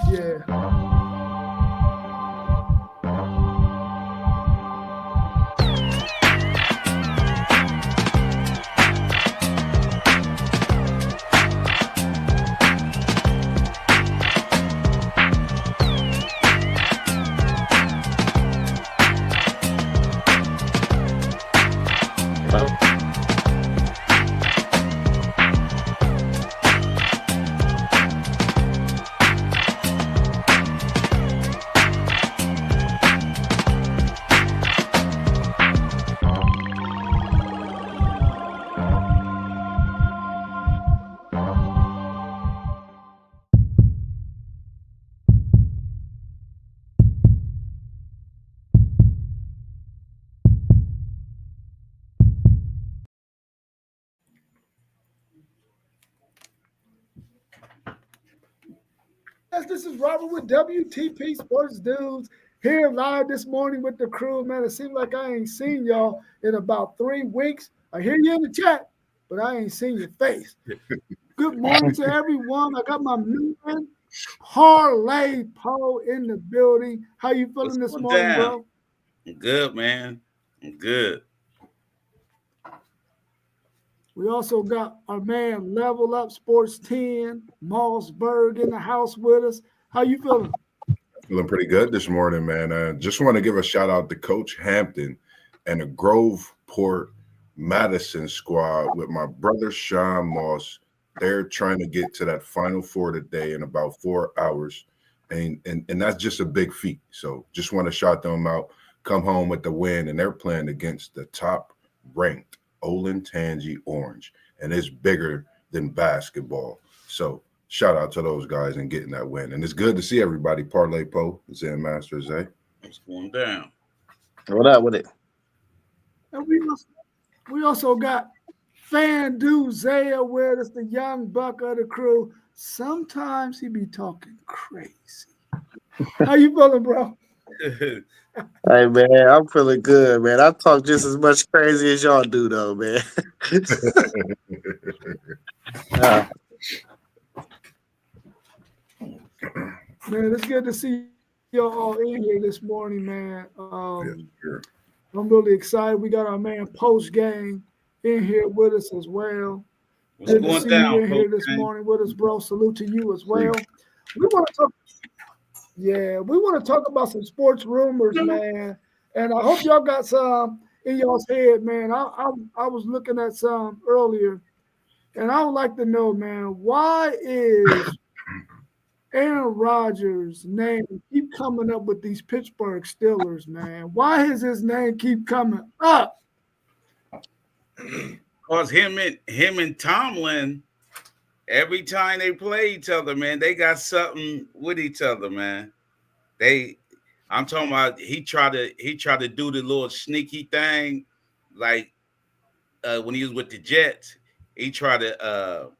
Yeah. Yes, this is Robert with WTP Sports Dudes here live this morning with the crew. Man, it seems like I ain't seen y'all in about 3 weeks. I hear you in the chat, but I ain't seen your face. Good morning to everyone. I got my man Parlay Poe in the building. How you What's feeling this going morning, down? bro? I'm good, man. I'm good. We also got our man Level Up Sports 10, Mossberg in the house with us. How you feeling? Feeling pretty good this morning, man. Just want to give a shout out to Coach Hampton and the Groveport Madison squad with my brother Sean Moss. They're trying to get to that Final Four today in about 4 hours, and that's just a big feat. So just want to shout them out. Come home with the win, and they're playing against the top ranked Olentangy Orange, and it's bigger than basketball. So shout out to those guys and getting that win. And it's good to see everybody. Parlay Poe, Zen Masters, eh? What's going down? What up with it? And we also got Fan Zaya with us, the young buck of the crew. Sometimes he be talking crazy. How you feeling, bro? Hey man, I'm feeling good, man. I talk just as much crazy as y'all do, though, man. Man, it's good to see y'all all in here this morning, man. Yes, sure. I'm really excited. We got our man Post Game in here with us as well. What's Good to going see you down, in here Coach? this morning with us, bro. Salute to you as well. We want to talk. Yeah, we want to talk about some sports rumors, man. And I hope y'all got some in y'all's head, man. I was looking at some earlier, and I would like to know, man, why is Aaron Rodgers' name keep coming up with these Pittsburgh Steelers, man? Why does his name keep coming up? Cause him and Tomlin, every time they play each other, man, they got something with each other, man. I'm talking about he tried to do the little sneaky thing, like when he was with the Jets. He tried to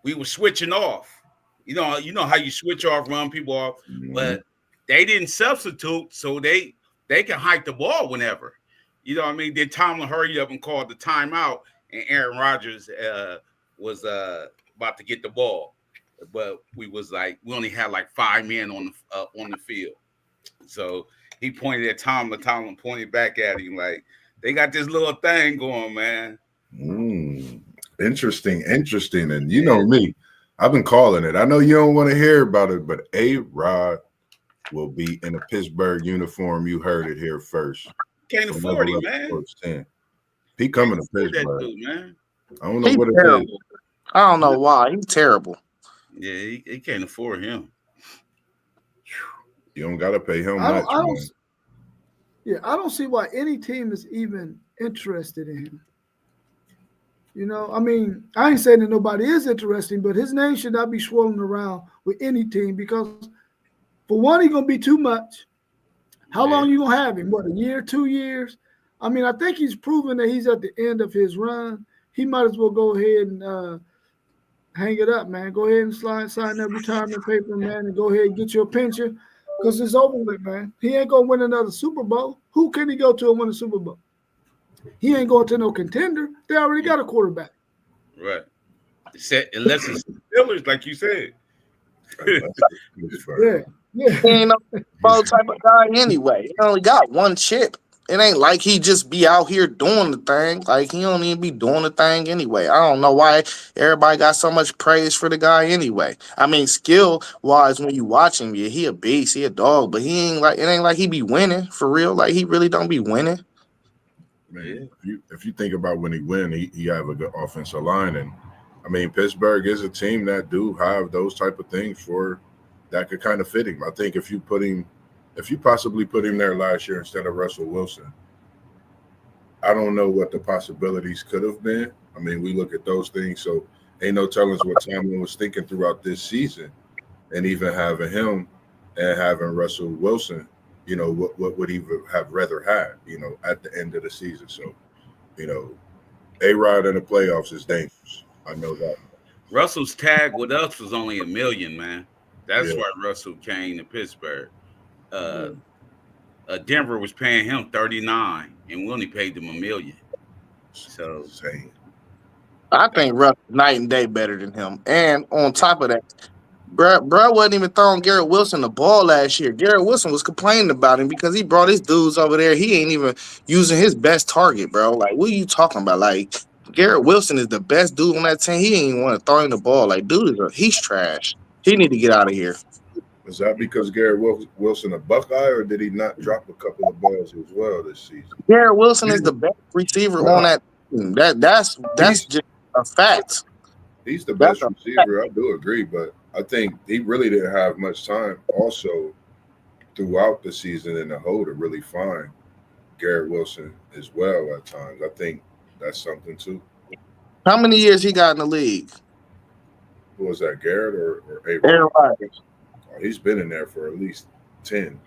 we were switching off. You know how you switch off, run people off, but they didn't substitute, so they can hike the ball whenever. You know what I mean? Then Tomlin hurried up and called the timeout, and Aaron Rodgers was about to get the ball, but we only had like 5 men on the field. So he pointed at Tomlin. Tomlin pointed back at him like they got this little thing going, man. Interesting. And you know me, I've been calling it. I know you don't want to hear about it, but A-Rod will be in a Pittsburgh uniform. You heard it here first. Can't afford him, man. He coming to That Pittsburgh. dude, man. I don't know He's what it terrible. is. I don't know why. He's terrible. Yeah, he can't afford him. You don't got to pay him I much, don't, man. yeah, I don't see why any team is even interested in him. You know, I mean, I ain't saying that nobody is interested, but his name should not be swirling around with any team because, for one, he's gonna be too much. How long you gonna have him? What, a year, 2 years? I mean, I think he's proven that he's at the end of his run. He might as well go ahead and hang it up, man. Go ahead and sign that retirement paper, man, and go ahead and get your pension because it's over with, man. He ain't gonna win another Super Bowl. Who can he go to and win a Super Bowl? He ain't going to no contender. They already got a quarterback. Right. Unless it's Steelers, like you said. Yeah, yeah. He ain't no ball type of guy anyway. He only got one chip. It ain't like he just be out here doing the thing. Like he don't even be doing the thing anyway. I don't know why everybody got so much praise for the guy anyway. I mean, skill wise, when you watch him, yeah, he a beast, he a dog, but he ain't like it ain't like he be winning for real. Like he really don't be winning. Man, if you think about when he win, he have a good offensive line, and I mean Pittsburgh is a team that do have those type of things for that could kind of fit him. I think if you possibly put him there last year instead of Russell Wilson, I don't know what the possibilities could have been. I mean, we look at those things, so ain't no telling what Tomlin was thinking throughout this season, and even having him and having Russell Wilson. What would he have rather had, at the end of the season. So, A-Rod in the playoffs is dangerous. I know that. Russell's tag with us was only $1 million, man. That's Yeah. why Russell came to Pittsburgh. Denver was paying him 39, and we only paid them $1 million. So insane. I think Russ is night and day better than him. And on top of that, Bruh wasn't even throwing Garrett Wilson the ball last year. Garrett Wilson was complaining about him because he brought his dudes over there. He ain't even using his best target, bro. Like, what are you talking about? Like, Garrett Wilson is the best dude on that team. He ain't even want to throw him the ball. Like, he's trash. He need to get out of here. Is that because Garrett Wilson a Buckeye, or did he not drop a couple of balls as well this season? Garrett Wilson is the best receiver on that team. That's just a fact. He's the best receiver. I do agree, but I think he really didn't have much time also throughout the season in the hole to really find Garrett Wilson as well at times. I think that's something too. How many years he got in the league? Who was that, Garrett or Aaron Rodgers? Oh, he's been in there for at least 10.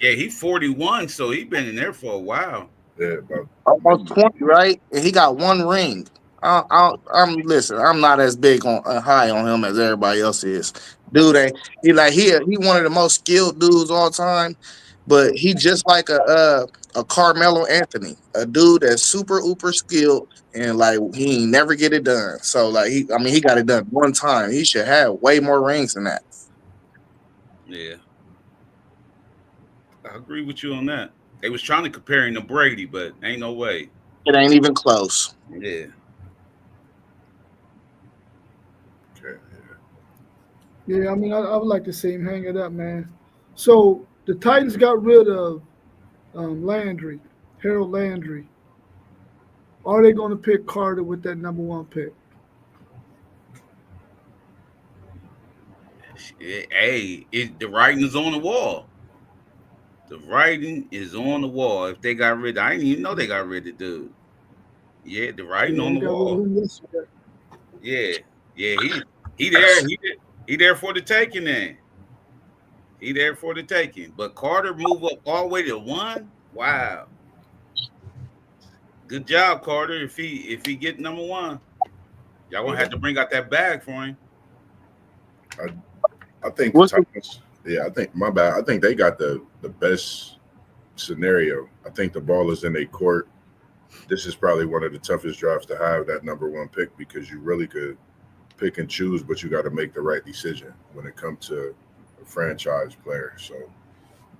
He's 41, so he's been in there for a while. Yeah, about almost 20, right? And he got one ring. Listen, I'm not as big on high on him as everybody else is. Dude, he one of the most skilled dudes all time, but he just like a Carmelo Anthony, a dude that's super uber skilled and like he ain't never get it done. So like he got it done one time. He should have way more rings than that. Yeah, I agree with you on that. They was trying to compare him to Brady, but ain't no way. It ain't even close. Yeah. Yeah, I mean, I would like to see him hang it up, man. So the Titans got rid of Landry, Harold Landry. Are they going to pick Carter with that number 1 pick? Hey, the writing is on the wall. The writing is on the wall. If they got rid, I didn't even know they got rid of dude. Yeah, the writing on the wall. Yeah, he there. He there for the taking. Then he there for the taking. But Carter move up all the way to 1. Wow, good job, Carter. If he get number 1, y'all gonna have to bring out that bag for him. I think the Titans. Yeah, I think they got the best scenario. I think the ball is in their court. This is probably one of the toughest drafts to have, that number 1 pick, because you really could pick and choose, but you got to make the right decision when it comes to a franchise player. So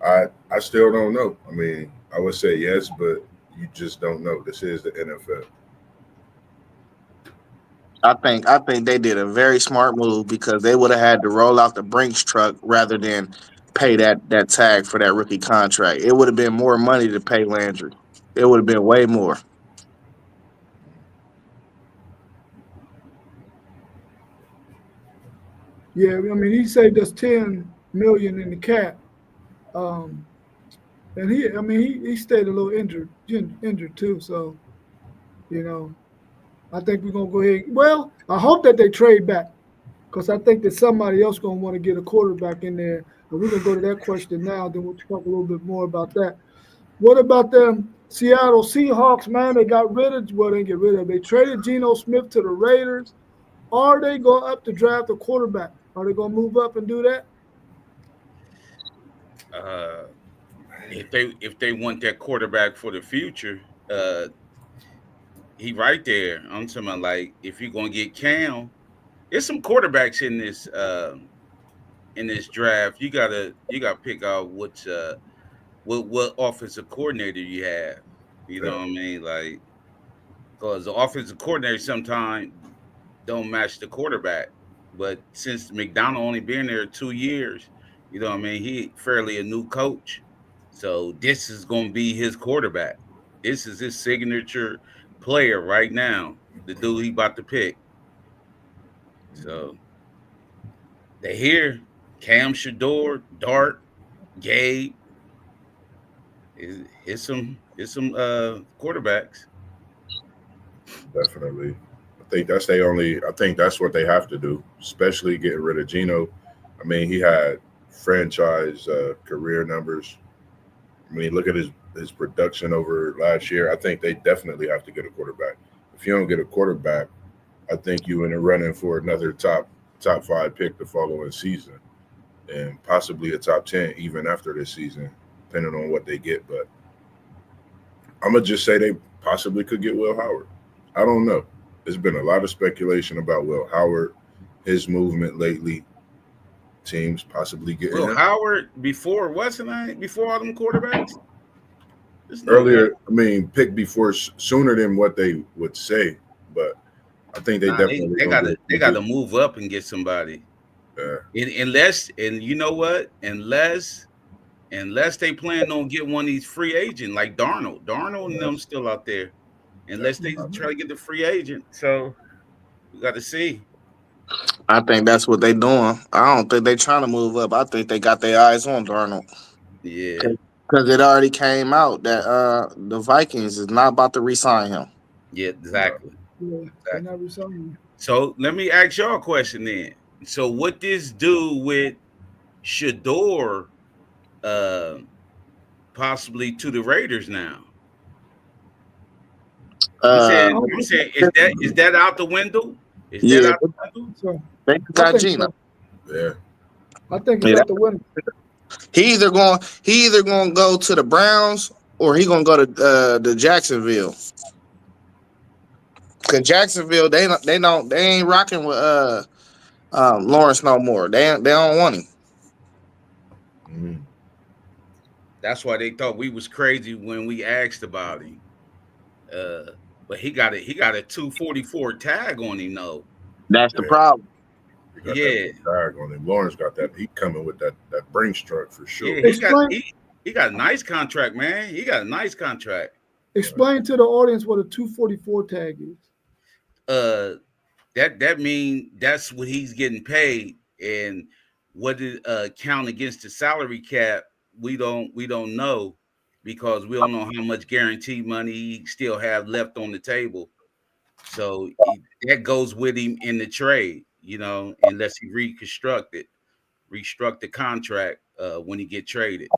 I still don't know. I mean, I would say yes, but you just don't know. This is the NFL. I think they did a very smart move because they would have had to roll out the Brinks truck rather than pay that tag for that rookie contract. It would have been more money to pay Landry. It would have been way more. Yeah, I mean, he saved us $10 million in the cap, and he stayed a little injured too. So, I think we're gonna go ahead. Well, I hope that they trade back, because I think that somebody else gonna want to get a quarterback in there. And we're gonna go to that question now. Then we'll talk a little bit more about that. What about them Seattle Seahawks, man? They got rid of. Well, they didn't get rid of. They traded Geno Smith to the Raiders. Are they going up to draft a quarterback? Are they going to move up and do that? If they want that quarterback for the future, he right there. I'm talking about, like, if you're going to get Cam, there's some quarterbacks in this in this draft, you gotta pick out what offensive coordinator you have. You know Yeah. what I mean? Like, because the offensive coordinator sometimes don't match the quarterback. But since McDonald only been there 2 years, you know what I mean? He fairly a new coach. So this is gonna be his quarterback. This is his signature player right now. The dude he about to pick. So they here. Cam Shador, Dart, Gabe. It's some quarterbacks. Definitely. I think that's what they have to do, especially getting rid of Geno. I mean, he had franchise career numbers. I mean, look at his production over last year. I think they definitely have to get a quarterback. If you don't get a quarterback, I think you in the running for another top 5 pick the following season, and possibly a top 10 even after this season, depending on what they get. But I'm gonna just say they possibly could get Will Howard. I don't know. There's been a lot of speculation about Will Howard, his movement lately. Teams possibly getting Will him. Howard before wasn't I before all them quarterbacks? There's no way. Earlier. I mean, picked before sooner than what they would say, but I think they Nah, definitely they gonna gotta they get. gotta move up and get somebody. Yeah, Unless and you know what? Unless they plan on get one of these free agent like Darnold. Darnold and them yes, still out there. Unless they Mhm. try to get the free agent. So we got to see. I think that's what they doing. I don't think they trying to move up. I think they got their eyes on Darnold Yeah. because it already came out that the Vikings is not about to re-sign him. Yeah, no, exactly. Yeah, they're Exactly. not resigning. So let me ask y'all a question then. So what this do with Shador uh possibly to the Raiders now? I'm I Uh, saying don't I'm think saying is that out the window? Is that yeah, out the window? so. they I got think Gino. so. yeah, I think it's Yeah, out the window. he either going to go to the Browns or he going to go to the Jacksonville. Cause Jacksonville they ain't rocking with Lawrence no more. They don't want him. mhm. That's why they thought we was crazy when we asked about him. Uh but he got a 244 tag on him though. That's the Yeah. problem. He got that Yeah. big tag on him. Lawrence got that. He coming with that brain struck for Yeah, sure. he got Explain, he got a nice contract, man. He got a nice contract. explain to the audience what a 244 tag is. Uh that mean that's what he's getting paid, and what it count against the salary cap, we don't know, because we don't know how much guaranteed money he still have left on the table. So that goes with him in the trade, unless he restruct the contract when he get traded.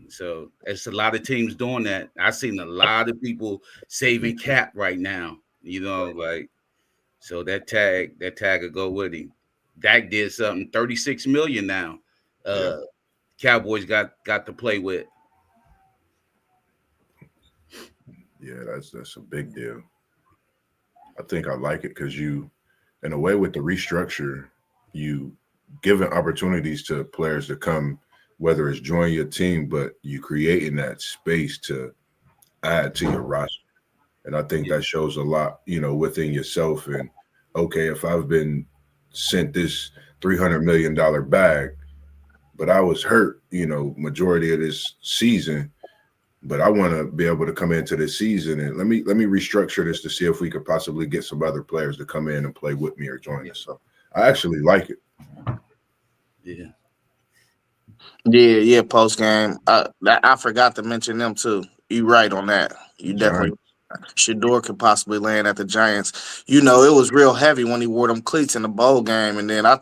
So it's a lot of teams doing that. I've seen a lot of people saving cap right now. Like, so that tag will go with him. Dak did something. 36 million now. Yeah, Cowboys got to play with. yeah, that's a big deal. I think I like it because in a way, with the restructure, you giving opportunities to players to come, whether it's join your team, but you creating that space to add to your roster. And I think that shows a lot, within yourself. And okay, if I've been sent this $300 million bag, but I was hurt, majority of this season, but I want to be able to come into this season and let me restructure this to see if we could possibly get some other players to come in and play with me or join us. So I actually like it. Yeah. Yeah. Post game, I forgot to mention them too. You right on that. You definitely. Giants. Shador could possibly land at the Giants. It was real heavy when he wore them cleats in the bowl game, and then I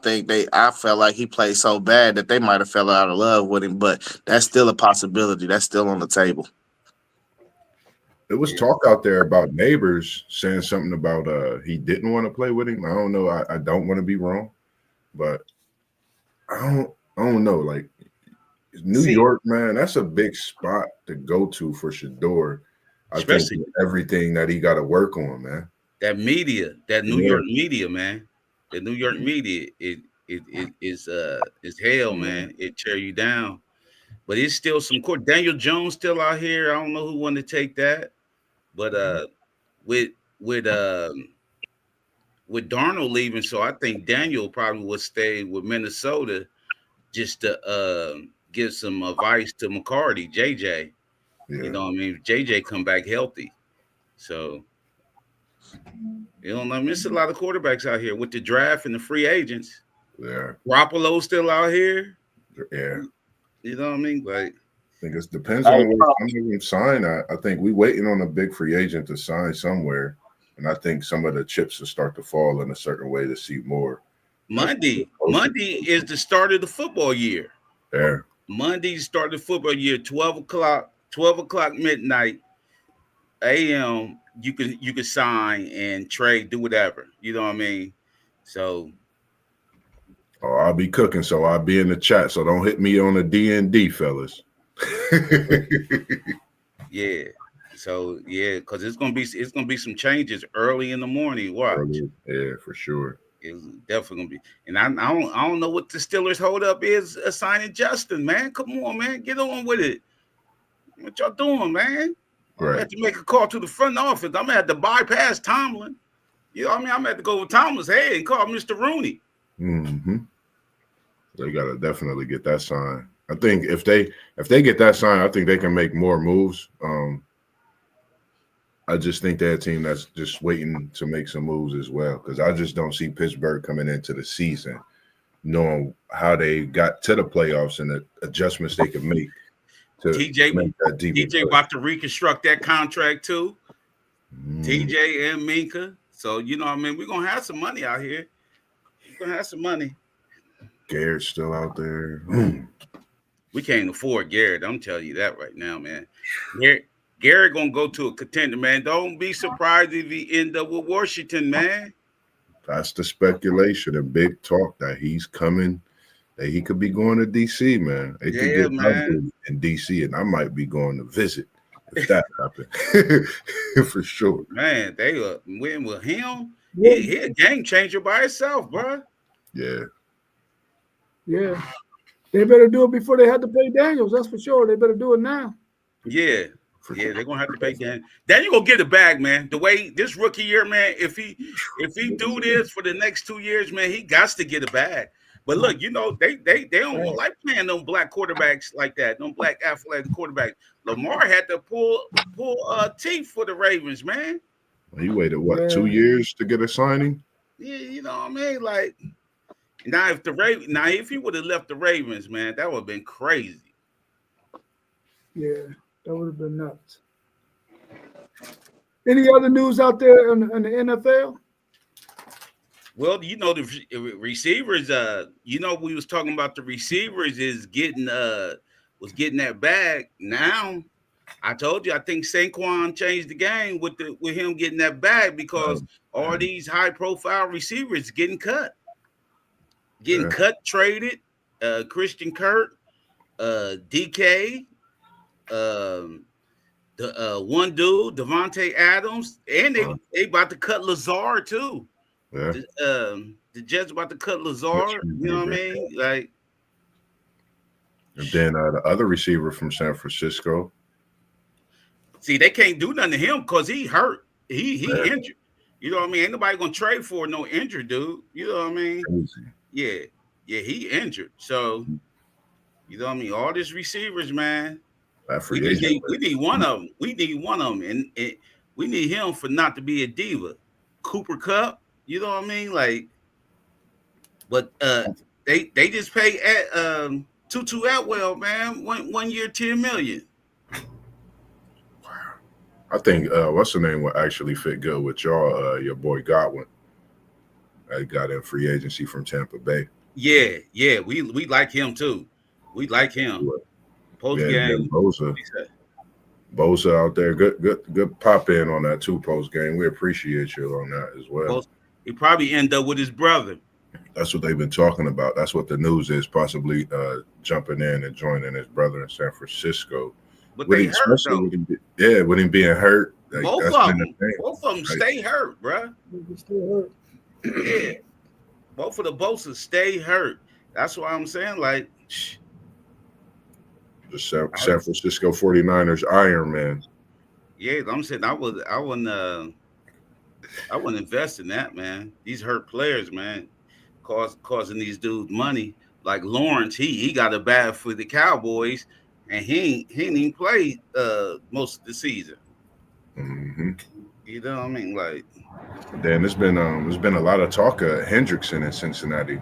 felt like he played so bad that they might have fell out of love with him. But that's still a possibility. That's still on the table. There was Yeah. talk out there about neighbors saying something about he didn't want to play with him. I don't know. I don't want to be wrong, but I don't know. Like New See, York, man, that's a big spot to go to for Shador. I think especially everything that he got to work on, man. that media, that New Yeah, York media, man. The New York media, it is hell, man. It tear you down. But it's still some court. Daniel Jones still out here. I don't know who wanted to take that, but with with um with Darnold leaving, so I think Daniel probably would stay with Minnesota just to give some advice to McCarty, JJ. Yeah. You know what I mean? If JJ come back healthy. So you know, I miss a lot of quarterbacks out here with the draft and the free agents. Yeah. Garoppolo's still out here. Yeah. You know what I mean? Like, I think it depends on where some of them sign. I think we waiting on a big free agent to sign somewhere. And I think some of the chips will start to fall in a certain way to see more. Monday is the start of the football year. Yeah. Monday start the football year, 12 o'clock midnight AM. You can sign and trade, do whatever. You know what I mean? So I'll be cooking, so I'll be in the chat. So don't hit me on the DND, fellas. yeah. So yeah, because it's gonna be some changes early in the morning. Watch. Yeah, for sure. It's definitely gonna be. And I don't know what the Steelers hold up is assigning Justin, man. Come on, man. Get on with it. What y'all doing, man? Right. I have to make a call to the front office. I'm gonna have to bypass Tomlin. You know what I mean? I'm gonna have to go with Tomlin's head and call Mr. Rooney. Mm-hmm. They gotta definitely get that sign. I think if they get that sign, I think they can make more moves. I just think they're a team that's just waiting to make some moves as well, because I just don't see Pittsburgh coming into the season knowing how they got to the playoffs and the adjustments they could make to make that deep. TJ about to reconstruct that contract too. TJ and Minka. So, you know what I mean? We're going to have some money out here. We're going to have some money. Garrett's still out there. We can't afford Garrett. I'm telling you that right now, man. Garrett gonna go to a contender, man. Don't be surprised if he end up with Washington, man. That's the speculation and big talk that he's coming, that he could be going to DC, man. They could get man. In DC, and I might be going to visit if that happens. For sure. Man, they win with him. He a game changer by himself, bro. Yeah. Yeah. They better do it before they have to pay Daniels. That's for sure. They better do it now. Yeah. Yeah, they're gonna have to pay Dan. Daniel gonna get it back, man. The way this rookie year, man, if he do this for the next 2 years, man, he got to get it back. But look, you know, they don't like playing them black quarterbacks like that, them black athletic quarterbacks. Lamar had to pull teeth for the Ravens, man. He waited 2 years to get a signing? Yeah, you know what I mean? Like now if he would have left the Ravens, man, that would have been crazy. Yeah. That would have been nuts. Any other news out there in the NFL? Well, you know, the receivers, you know, we was talking about the receivers was getting that bag. Now, I told you, I think Saquon changed the game with him getting that bag, because all these high profile receivers getting cut, traded. Christian Kirk, DK. The one dude, Devontae Adams, and they about to cut Lazard too. Yeah. The Jets about to cut Lazard. You know what I mean? Like, and then the other receiver from San Francisco. See, they can't do nothing to him because he hurt. He injured. You know what I mean? Ain't nobody gonna trade for no injured dude. You know what I mean? Crazy. Yeah, he injured. So, you know what I mean? All these receivers, man. We need one of them. We need one of them, and we need him for not to be a diva. Cooper Kupp, you know what I mean? Like, but they just pay Tutu Atwell, man, 1 year, $10 million. Wow. I think what's the name will actually fit good with y'all. Your boy Godwin. I got in free agency from Tampa Bay. Yeah, we like him too. We like him. Post game, Bosa out there, good pop in on that too. Post game, we appreciate you on that as well. He probably end up with his brother. That's what they've been talking about. That's what the news is, possibly jumping in and joining his brother in San Francisco. But they hurt though. With him being hurt. Both of them stay hurt, bro. Still hurt. Yeah. both of the Bosa stay hurt. That's why I'm saying, like, The San Francisco 49ers Iron Man. yeah, I'm saying I wouldn't invest in that, man. These hurt players, man, causing these dudes money. Like Lawrence, he got a bad for the Cowboys, and he ain't even played most of the season. Mm-hmm. You know what I mean? Like, Then there's been a lot of talk of Hendrickson in Cincinnati.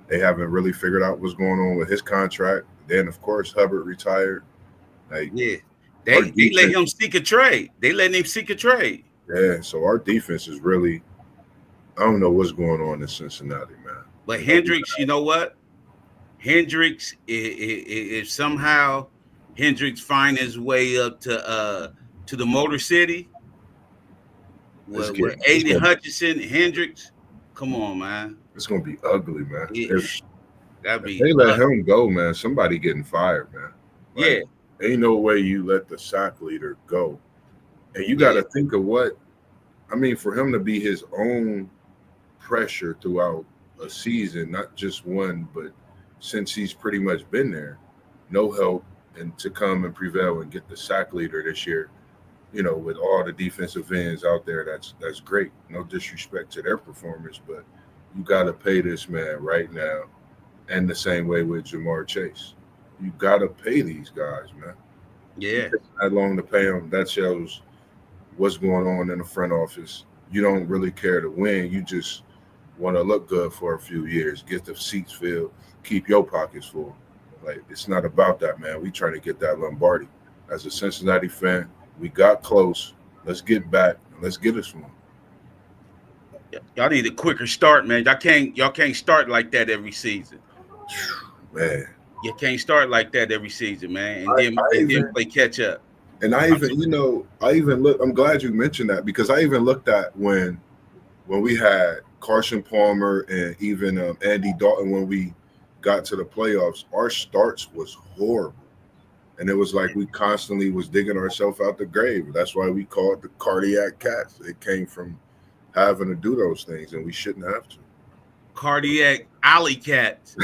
They haven't really figured out what's going on with his contract. Then of course Hubbard retired. Like, yeah, they let him seek a trade. They let him seek a trade. Yeah, so our defense is really, I don't know what's going on in Cincinnati, man. But Hendricks, you know what? Hendricks, if somehow Hendricks find his way up to the Motor City, with Aiden Hutchinson, Hendricks, come on, man. It's gonna be ugly, man. If they let him go, man, somebody getting fired, man. Like, yeah, ain't no way you let the sack leader go, and you got to think of what. I mean, for him to be his own pressure throughout a season, not just one, but since he's pretty much been there, no help, and to come and prevail and get the sack leader this year, you know, with all the defensive ends out there, that's great. No disrespect to their performance, but you got to pay this man right now. And the same way with Jamar Chase. You got to pay these guys, man. Yeah. That long to pay them, that shows what's going on in the front office. You don't really care to win. You just want to look good for a few years, get the seats filled, keep your pockets full. Like, it's not about that, man. We trying to get that Lombardi. As a Cincinnati fan, we got close. Let's get back and let's get us one. Y'all need a quicker start, man. Y'all can't start like that every season. Man. You can't start like that every season, man. And then play catch up. And I even look, I'm glad you mentioned that, because I even looked at when we had Carson Palmer and even Andy Dalton, when we got to the playoffs, our starts was horrible. And it was like we constantly was digging ourselves out the grave. That's why we call it the cardiac cats. It came from having to do those things, and we shouldn't have to. Cardiac alley cats.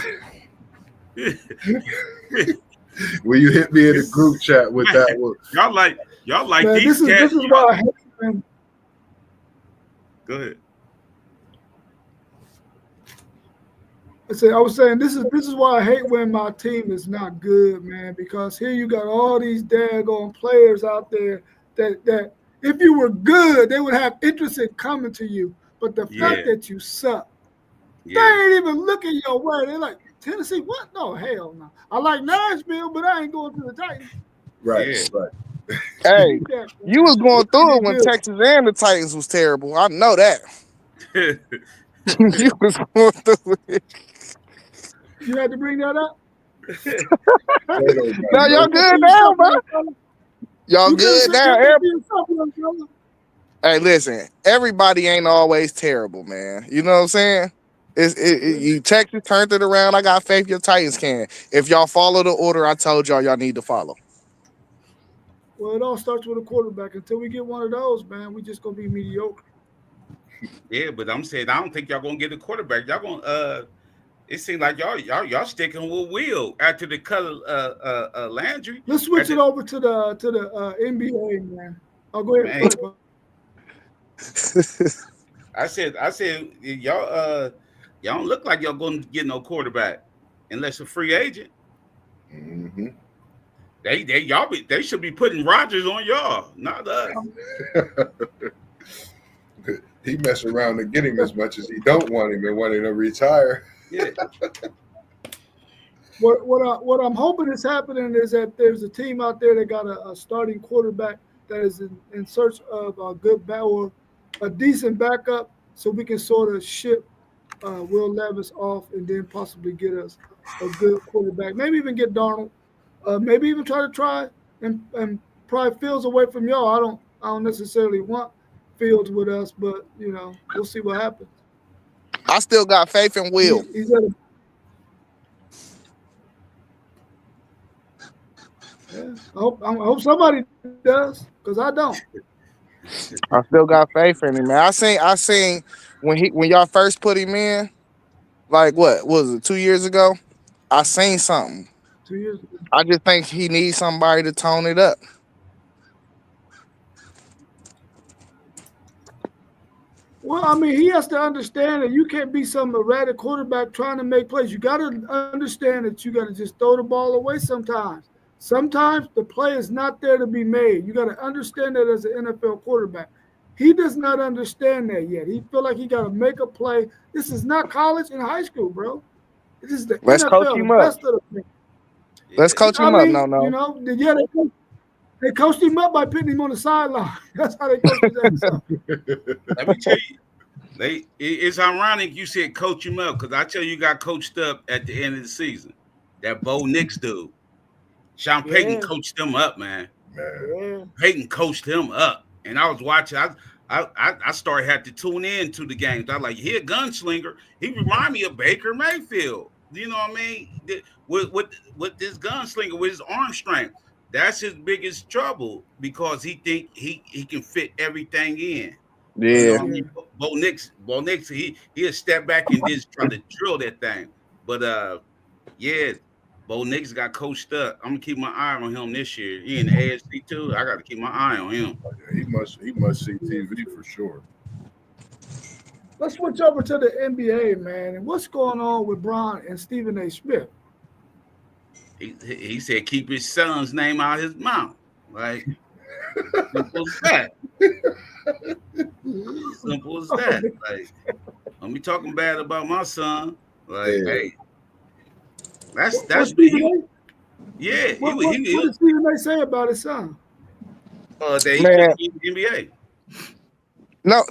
Will you hit me in the group chat with that one? Y'all like man, these This cats. is why I hate them. Go ahead. I was saying this is why I hate when my team is not good, man, because here you got all these daggone players out there that if you were good, they would have interest in coming to you. But the fact that you suck, they ain't even looking your way. They're like, Tennessee, what? No, hell no. I like Nashville, but I ain't going to the Titans. Right, Yeah. right. Hey, you was going through it when Texas and the Titans was terrible. I know that. You was going through it. You had to bring that up? Now y'all good now, bro. Y'all good now. Hey, listen, everybody ain't always terrible, man. You know what I'm saying? You Texas turned it around. I got faith your Titans can. If y'all follow the order I told y'all need to follow. Well, it all starts with a quarterback. Until we get one of those, man, we just gonna be mediocre. Yeah, but I'm saying I don't think y'all gonna get a quarterback. Y'all gonna it seems like y'all sticking with Will after the cut of Landry. Let's switch it over to the NBA, man. Oh, go ahead. I said y'all don't look like y'all gonna get no quarterback unless a free agent. Mm-hmm. They should be putting Rodgers on y'all, not us. He mess around and get him as much as he don't want him and wanting to retire. Yeah. What I'm hoping is happening is that there's a team out there that got a starting quarterback that is in search of a good or a decent backup, so we can sort of ship Will Levis off and then possibly get us a good quarterback. Maybe even get Darnold. Maybe even try and probably Fields away from y'all. I don't necessarily want Fields with us, but you know, we'll see what happens. I still got faith in Will. I hope somebody does, because I don't. I still got faith in him, man. I seen when y'all first put him in, like what was it 2 years ago? I seen something. 2 years ago. I just think he needs somebody to tone it up. Well, I mean, he has to understand that you can't be some erratic quarterback trying to make plays. You got to understand that you got to just throw the ball away sometimes. Sometimes the play is not there to be made. You got to understand that as an NFL quarterback. He does not understand that yet. He feel like he got to make a play. This is not college and high school, bro. This is the Let's coach NFL, him the up. best of the. Let's coach I him up. mean, No. you know, yeah, they coached him up by putting him on the sideline. That's how they coached his ass up. Let me tell you, it's ironic you said coach him up because I tell you, got coached up at the end of the season. That Bo Nix dude, Sean Payton coached him up, man. Yeah. Payton coached him up, and I was watching. I started had to tune in to the games. I was like, he a gunslinger. He remind me of Baker Mayfield. You know what I mean? With this gunslinger, with his arm strength, that's his biggest trouble because he think he can fit everything in. You know Yeah. what I mean? Bo Nix, he'll step back and just try to drill that thing. But yeah, Bo Nix got coached up. I'm gonna keep my eye on him this year. He in the AFC too. I got to keep my eye on him. He must see TV for sure. Let's switch over to the NBA, man. And what's going on with Bron and Stephen A. Smith? He said keep his son's name out of his mouth. Like simple as that. Simple as that. Like I'm be talking bad about my son. Like hey, that's he, yeah. What did Stephen A. say about his son? That he should be in the NBA.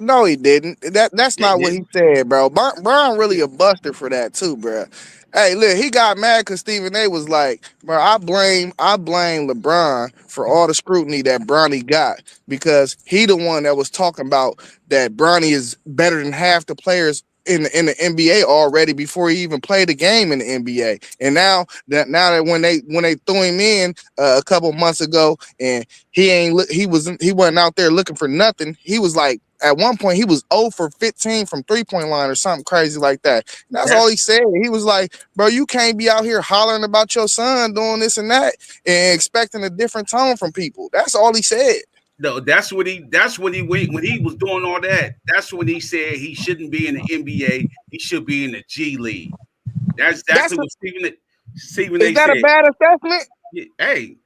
No, he didn't. That's not what he said, bro. Bron really a buster for that too, bro. Hey, look, he got mad because Stephen A. was like, bro, I blame LeBron for all the scrutiny that Bronny got because he the one that was talking about that Bronny is better than half the players in the NBA already before he even played the game in the NBA. And now that when they threw him in a couple months ago and he wasn't out there looking for nothing. He was like, at one point he was 0 for 15 from 3-point line or something crazy like that. And that's all he said. He was like, bro, you can't be out here hollering about your son doing this and that and expecting a different tone from people. That's all he said. No, that's what he when he was doing all that. That's when he said he shouldn't be in the NBA. He should be in the G League. That's what Stephen A. Is that said. A bad assessment? Yeah, hey,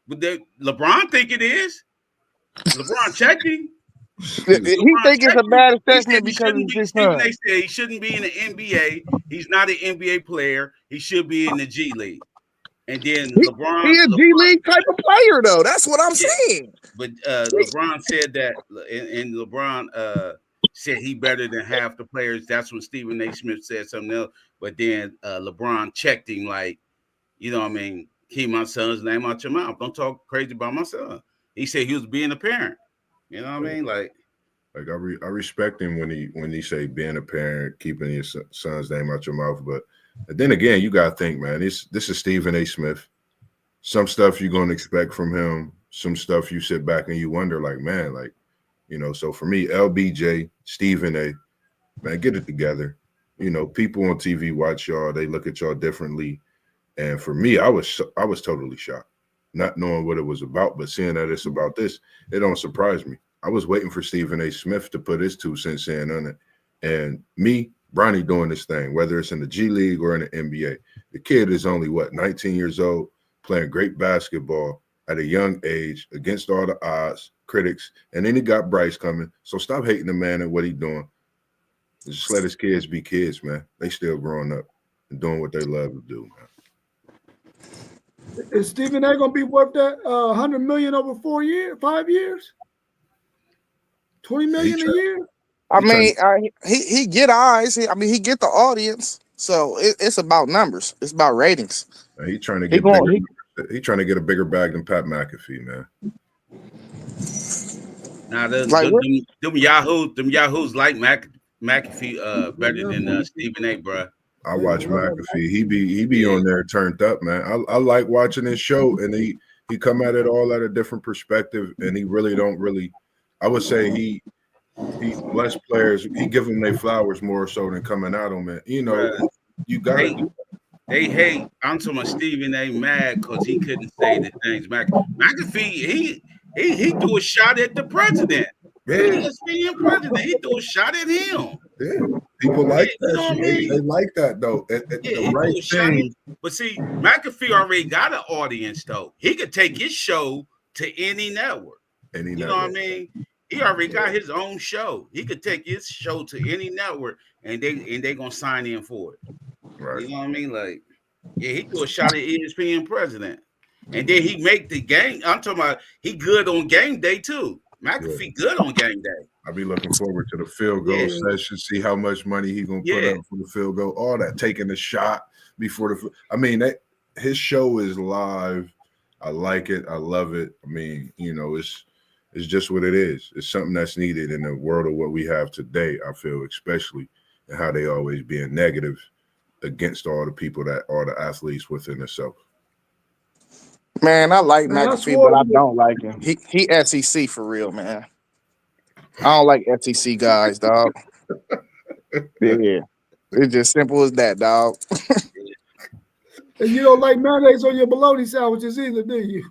but LeBron think it is. LeBron checking. He think it's a bad assessment because it's his son. Stephen A. said he shouldn't be in the NBA. He's not an NBA player. He should be in the G League. And then LeBron, he a G League type of player though. That's what I'm saying. But LeBron said that, and LeBron said he better than half the players. That's when Stephen A. Smith said something else. But then LeBron checked him like, you know what I mean? Keep my son's name out your mouth. Don't talk crazy about my son. He said he was being a parent. You know what I mean? Like I respect him when he say being a parent, keeping your son's name out your mouth. But then again, you gotta think, man. This is Stephen A. Smith. Some stuff you're gonna expect from him. Some stuff you sit back and you wonder, like, man, like, you know. So for me, LBJ, Stephen A. Man, get it together. You know, people on TV watch y'all. They look at y'all differently. And for me, I was totally shocked, not knowing what it was about, but seeing that it's about this, it don't surprise me. I was waiting for Stephen A. Smith to put his 2 cents in on it. And me, Bronny doing this thing, whether it's in the G League or in the NBA. The kid is only, 19 years old, playing great basketball at a young age against all the odds, critics, and then he got Bryce coming. So stop hating the man and what he doing. Just let his kids be kids, man. They still growing up and doing what they love to do, man. Is Stephen A. gonna be worth that $100 million over 5 years? $20 million a year? I mean, he get eyes. He get the audience. So it's about numbers. It's about ratings. He's trying to get he's trying to get a bigger bag than Pat McAfee, man. Now them Yahoos like McAfee better than Stephen A. Bro. I watch McAfee. He be on there turned up, man. I like watching his show, and he come at it all at a different perspective, and he really don't. I would say he bless players. He give them their flowers more so than coming at them. And you know, Bruh. you gotta They do. they hate. I'm talking about Stephen A. mad because he couldn't say the things. McAfee, he threw a shot at the president. Yeah, ESPN president. He threw a shot at him. yeah. People Yeah, like you that. know what I They mean? like that though. Yeah, The he right threw a shot at. thing. But see, McAfee already got an audience though. He could take his show to any network. Any You know what I network. mean? He already got his own show. He could take his show to any network, and they gonna sign in for it. Right. You know what I mean? Like, yeah, he threw a shot at ESPN president, and then he make the game. I'm talking about he good on game day too. McAfee good on game day. I'll be looking forward to the field goal Yeah. session, see how much money he gonna put Yeah. up for the field goal, all that, taking the shot before the. I mean, his show is live. I like it. I love it. I mean, you know, it's just what it is. It's something that's needed in the world of what we have today. I feel, especially, and how they always being negative against all the people that are the athletes within themselves. Man, I like Man, I McAfee, swore but I to you. don't like him. He SEC for real, man. I don't like SEC guys, dog. Yeah. It's just simple as that, dog. And you don't like mayonnaise on your bologna sandwiches either, do you?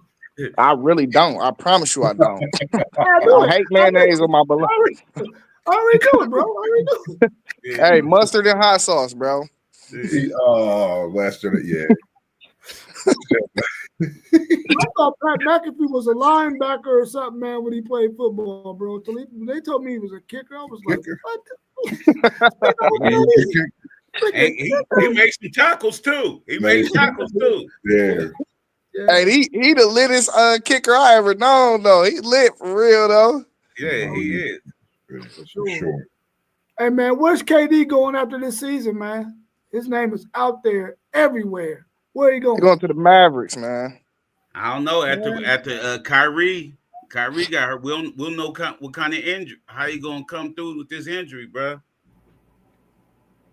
I really don't. I promise you I don't. I do I it. hate mayonnaise on my bologna. I already do it, bro. I already do it. Yeah. Hey, mustard and hot sauce, bro. Last year, yeah. I thought Pat McAfee was a linebacker or something, man, when he played football, bro. Till they told me he was a kicker. I was like, Kicker. what? And he makes some tackles too. He makes tackles too. Yeah. Yeah. Hey, he the littest kicker I ever known, though. He lit for real, though. Yeah, he is. For sure. Hey, man, where's KD going after this season, man? His name is out there everywhere. Where he He going? going to the Mavericks, man. I don't know. After Kyrie got hurt, we'll know what kind of injury, how he gonna come through with this injury, bro.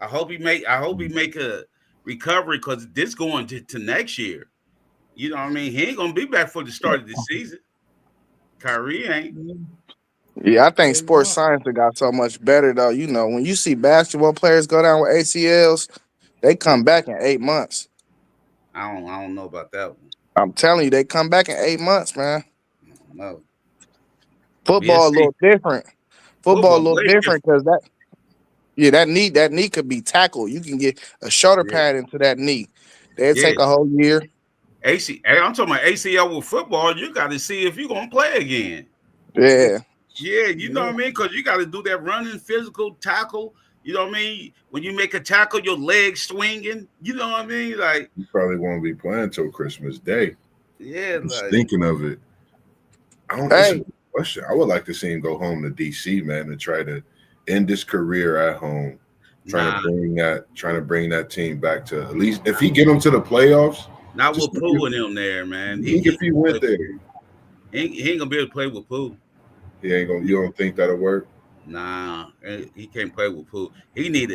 I hope he make a recovery because this going to next year. You know what I mean? He ain't gonna be back for the start of the season. Kyrie ain't. Yeah, I think sports science have got so much better, though. You know, when you see basketball players go down with ACLs, they come back in 8 months. I don't know about that one. I'm telling you, they come back in 8 months, man. I don't know. Football a little different. Football a little way different because that knee could be tackled. You can get a shoulder pad into that knee. They'll take a whole year. I'm talking about ACL with football. You got to see if you're gonna play again. Yeah. Yeah, you know what I mean? Because you got to do that running physical tackle. You know what I mean? When you make a tackle, your legs swinging. You know what I mean? Like, You probably won't be playing till Christmas Day. yeah, Just like, thinking of it. Hey. Question. I would like to see him go home to DC, man, and try to end his career at home. Trying to bring that team back to at least if he get them to the playoffs. not with Pooh and him there, man. If he went there, he ain't gonna be able to play with Pooh. he ain't gonna. You don't think that'll work? Nah, he can't play with Pooh. He need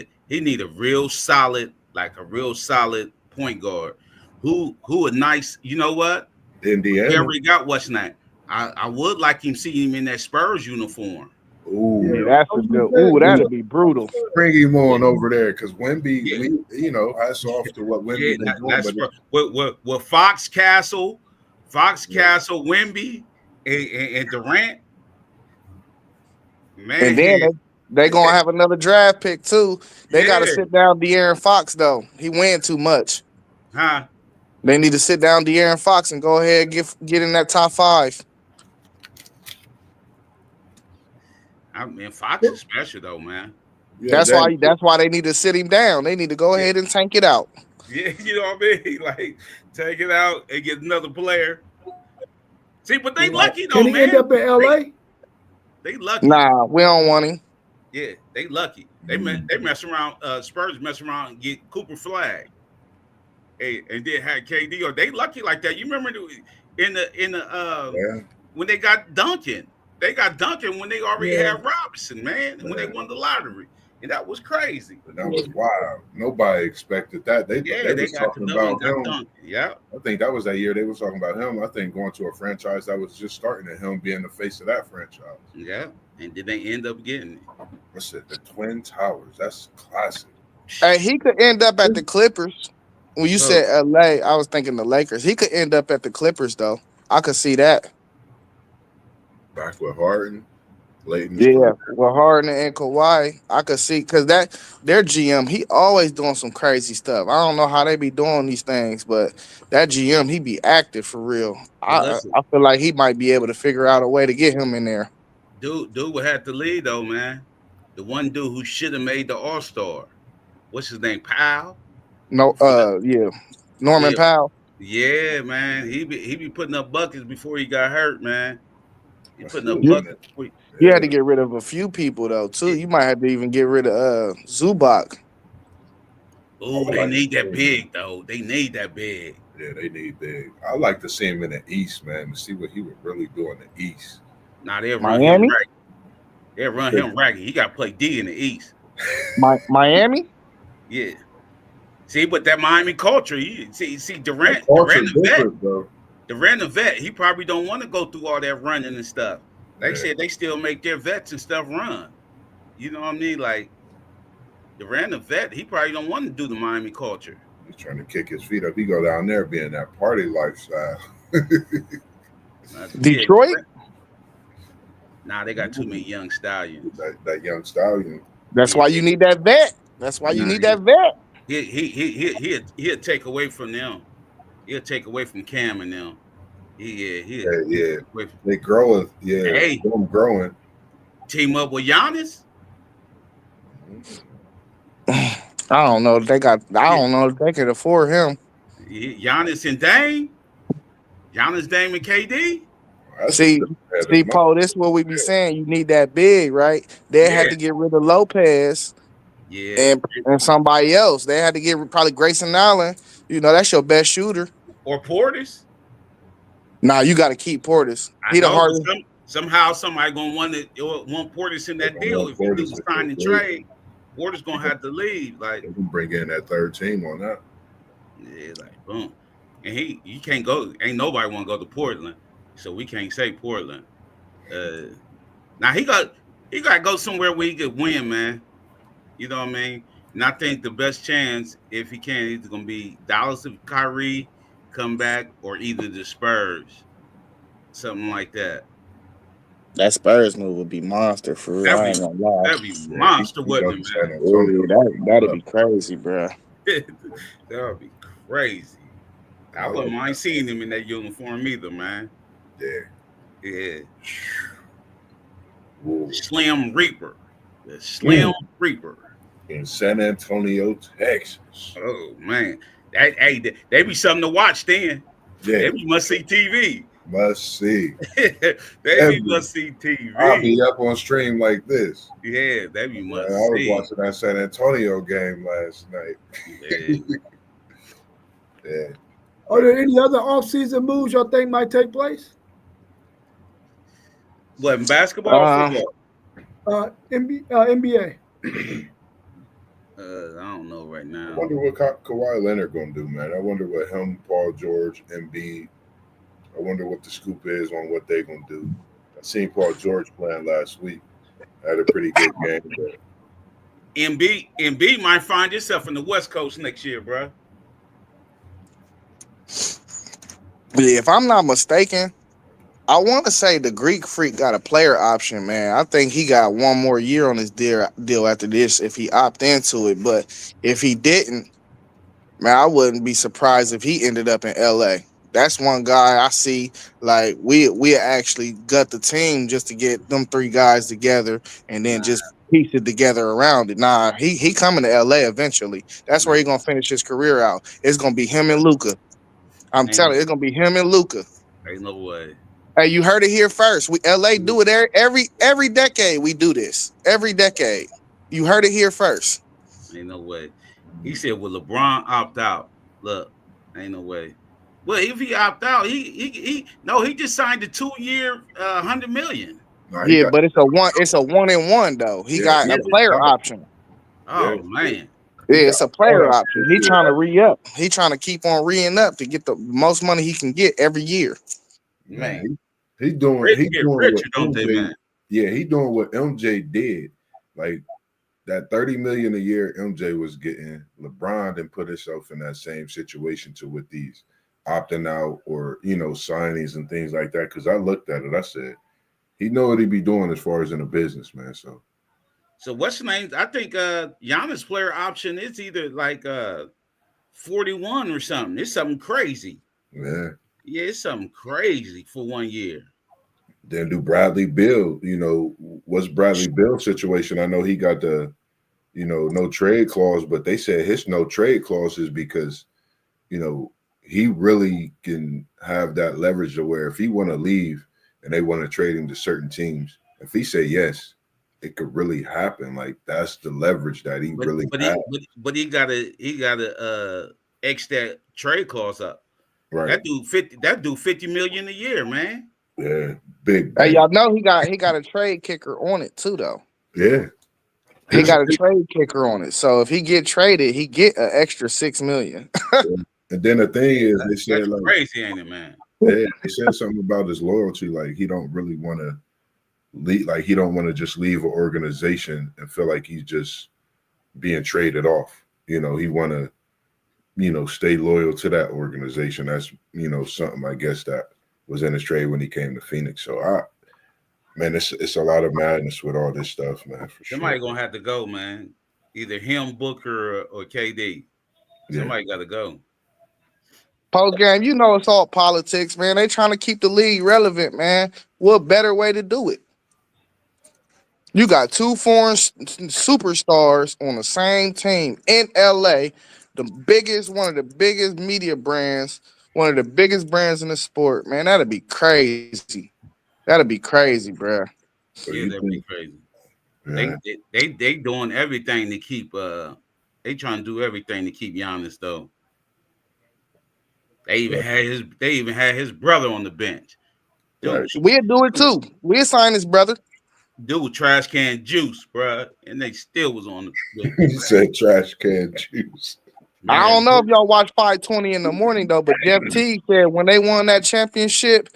a real solid, like a real solid point guard. Who a nice, you know what? Indiana. He already got what's that? I would like him see him in that Spurs uniform. Ooh, Yeah, that's a good. Ooh, that'd be brutal. bring him on over there because Wemby, hats off to what Wemby been doing. With Fox Castle, Wemby, and Durant. Man, And then they gonna have another draft pick too. They gotta sit down De'Aaron Fox though. He win too much. huh? They need to sit down De'Aaron Fox and go ahead and get in that top 5. I mean, Fox is special though, man. Yeah, That's why they need to sit him down. They need to go ahead and tank it out. Yeah, you know what I mean? Like, take it out and get another player. See, but they lucky though, Can he man. end up in LA? They lucky. Nah, we don't want him. Yeah, they lucky. They mess around. Spurs mess around and get Cooper Flag, and then had KD. Or they lucky like that. You remember in the when they got Duncan. They got Duncan when they already had Robinson, man. When they won the lottery, and that was crazy. And that was wild. Nobody expected that. They They was got to talking know and about got him. dunked. Yeah. I think that was that year they was talking about him. I think going to a franchise that was just starting and him being the face of that franchise. Yeah. And did they end up getting it? What's it? The Twin Towers. That's classic. Hey, he could end up at the Clippers. When you Oh, said LA, I was thinking the Lakers. He could end up at the Clippers, though. I could see that. Back with Harden, Leighton's Yeah, with Harden and Kawhi, I could see because that their GM, he always doing some crazy stuff. I don't know how they be doing these things, but that GM, he be active for real. but I listen, I feel like he might be able to figure out a way to get him in there. dude would have to lead though, man. The one dude who should have made the All-Star. What's his name? Powell? No, yeah, Norman Yeah, Powell. yeah, man. He be putting up buckets before he got hurt, man. He putting up You, buckets. you had to get rid of a few people though too. You might have to even get rid of Zubac. Oh, they need that big though. They need that big. Yeah, they need big. I like to see him in the East, man, to see what he would really do in the East. Now they'll run him Miami, ragged. They'll run him ragged. He got to play D in the East. Miami. Yeah. See, but that Miami culture, you see Durant Culture the vet. different, bro. Durant the vet, he probably don't want to go through all that running and stuff. Like I said, they still make their vets and stuff run. You know what I mean? Like Durant the vet, he probably don't want to do the Miami culture. He's trying to kick his feet up. He go down there being that party lifestyle. Detroit. Nah, they got too many young stallions. that young stallion. That's why you need that vet. That's why you need that vet. He'll take away from them. He'll take away from Cam and them. Yeah. They growing. Yeah, Hey, them growing. team up with Giannis. I don't know if they got. I don't know if they could afford him. Giannis and Dame. Giannis, Dame, and KD. See, Paul, this is what we be saying. You need that big, right? They had to get rid of Lopez, and somebody else. They had to get probably Grayson Allen. You know, that's your best shooter. Or Portis. Nah, you got to keep Portis. He the hardest. Somehow somebody gonna want Portis in that deal if you do the sign and trade. Portis gonna have to leave. Like they can bring in that third team on that. Yeah, like boom. And you can't go. Ain't nobody want to go to Portland, so we can't say Portland. Now he got to go somewhere where he could win, man. You know what I mean? And I think the best chance, if he can, is going to be Dallas if Kyrie come back, or either the Spurs, something like that. That Spurs move would be monster for real. That'd be monster, wouldn't it, man? That'd be crazy, bro. That would be crazy. I wouldn't mind seeing him in that uniform either, man. Yeah. Slim Reaper. The Slim Reaper. In San Antonio, Texas. Oh, man. They be something to watch then. Yeah. They be must-see TV. Must see. They be must-see TV. I'll be up on stream like this. Yeah, they be must-see. I was watching that San Antonio game last night. Yeah. Are there any other offseason moves y'all think might take place? What, in basketball or football? NBA. I don't know right now. I wonder what Kawhi Leonard going to do, man. I wonder what him, Paul George, Embiid. I wonder what the scoop is on what they're going to do. I seen Paul George playing last week. Had a pretty good game. But Embiid might find himself in the West Coast next year, bro. Yeah, if I'm not mistaken, I want to say the Greek Freak got a player option, man. I think he got one more year on his deal after this if he opt into it. But if he didn't, man, I wouldn't be surprised if he ended up in LA. That's one guy I see, like, we actually gut the team just to get them three guys together and then just piece it together around it. Nah, he coming to LA eventually. That's where he's going to finish his career out. It's going to be him and Luka. I'm telling you, it's going to be him and Luka. Ain't no way. Hey, you heard it here first. LA do it every decade. We do this every decade. You heard it here first. Ain't no way. He said, "Will LeBron opt out?" Look, ain't no way. Well, if he opt out, he just signed a 2-year, $100 million. But it's a 1-and-1 though. He got a player option. Oh man. Yeah, He got it's a all player that option. He trying to re-up. He trying to keep on re-ing up to get the most money he can get every year. Man. man. He's doing Rich get what richer, don't they, MJ. man? Yeah, he doing what MJ did. Like that 30 million a year MJ was getting. LeBron didn't put himself in that same situation to with these opting out or signings and things like that. Because I looked at it, I said he know what he be doing as far as in a business, man. So what's the name? I think Giannis player option is either like 41 or something. It's something crazy. Yeah. Yeah, it's something crazy for 1 year. Then do Bradley Beal, what's Bradley Beal's situation? I know he got the, no trade clause, but they said his no trade clause is because, he really can have that leverage to where if he want to leave and they want to trade him to certain teams, if he say yes, it could really happen. Like that's the leverage that he really has. But he gotta X that trade clause up. Right. That do 50 million a year, man. Yeah. Big. Hey, y'all know he got a trade kicker on it too, though. Yeah. He got a trade kicker on it. So if he get traded, he get an extra $6 million. And then the thing is, they said That's like crazy, ain't it, man? yeah, they said something about his loyalty. Like he don't really want to leave. Like he don't want to just leave an organization and feel like he's just being traded off. He want to, stay loyal to that organization. That's something I guess that was in his trade when he came to Phoenix. So man, it's a lot of madness with all this stuff, man. For Somebody sure. gonna have to go, man. Either him, Booker, or KD. Somebody got to go. Post game, it's all politics, man. They trying to keep the league relevant, man. What better way to do it? You got two foreign superstars on the same team in LA, one of the biggest media brands, one of the biggest brands in the sport, man. That'd be crazy. That'd be crazy, bro. So Yeah, you that'd be think, crazy. yeah. They doing everything to keep they trying to do everything to keep Giannis though. They even had his brother on the bench. Dude, Right. We'll do it too. We'll sign his brother. dude, trash can juice, bro, and they still was on the bench. He said trash can juice. I Man, don't know if y'all watch 520 in the morning though, but Jeff T said when they won that championship,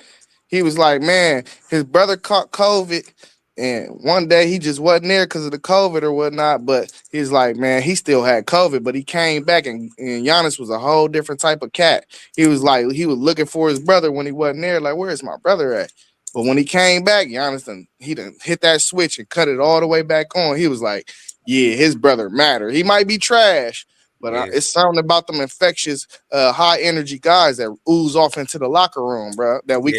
he was like, man, his brother caught COVID, and one day he just wasn't there because of the COVID or whatnot. But he's like, man, he still had COVID, but he came back, and Giannis was a whole different type of cat. He was like, he was looking for his brother when he wasn't there. Like, where's my brother at? But when he came back, Giannis done hit that switch and cut it all the way back on. He was like, yeah, his brother matter. He might be trash, but yeah. it's something about them infectious, high energy guys that ooze off into the locker room, bro. That we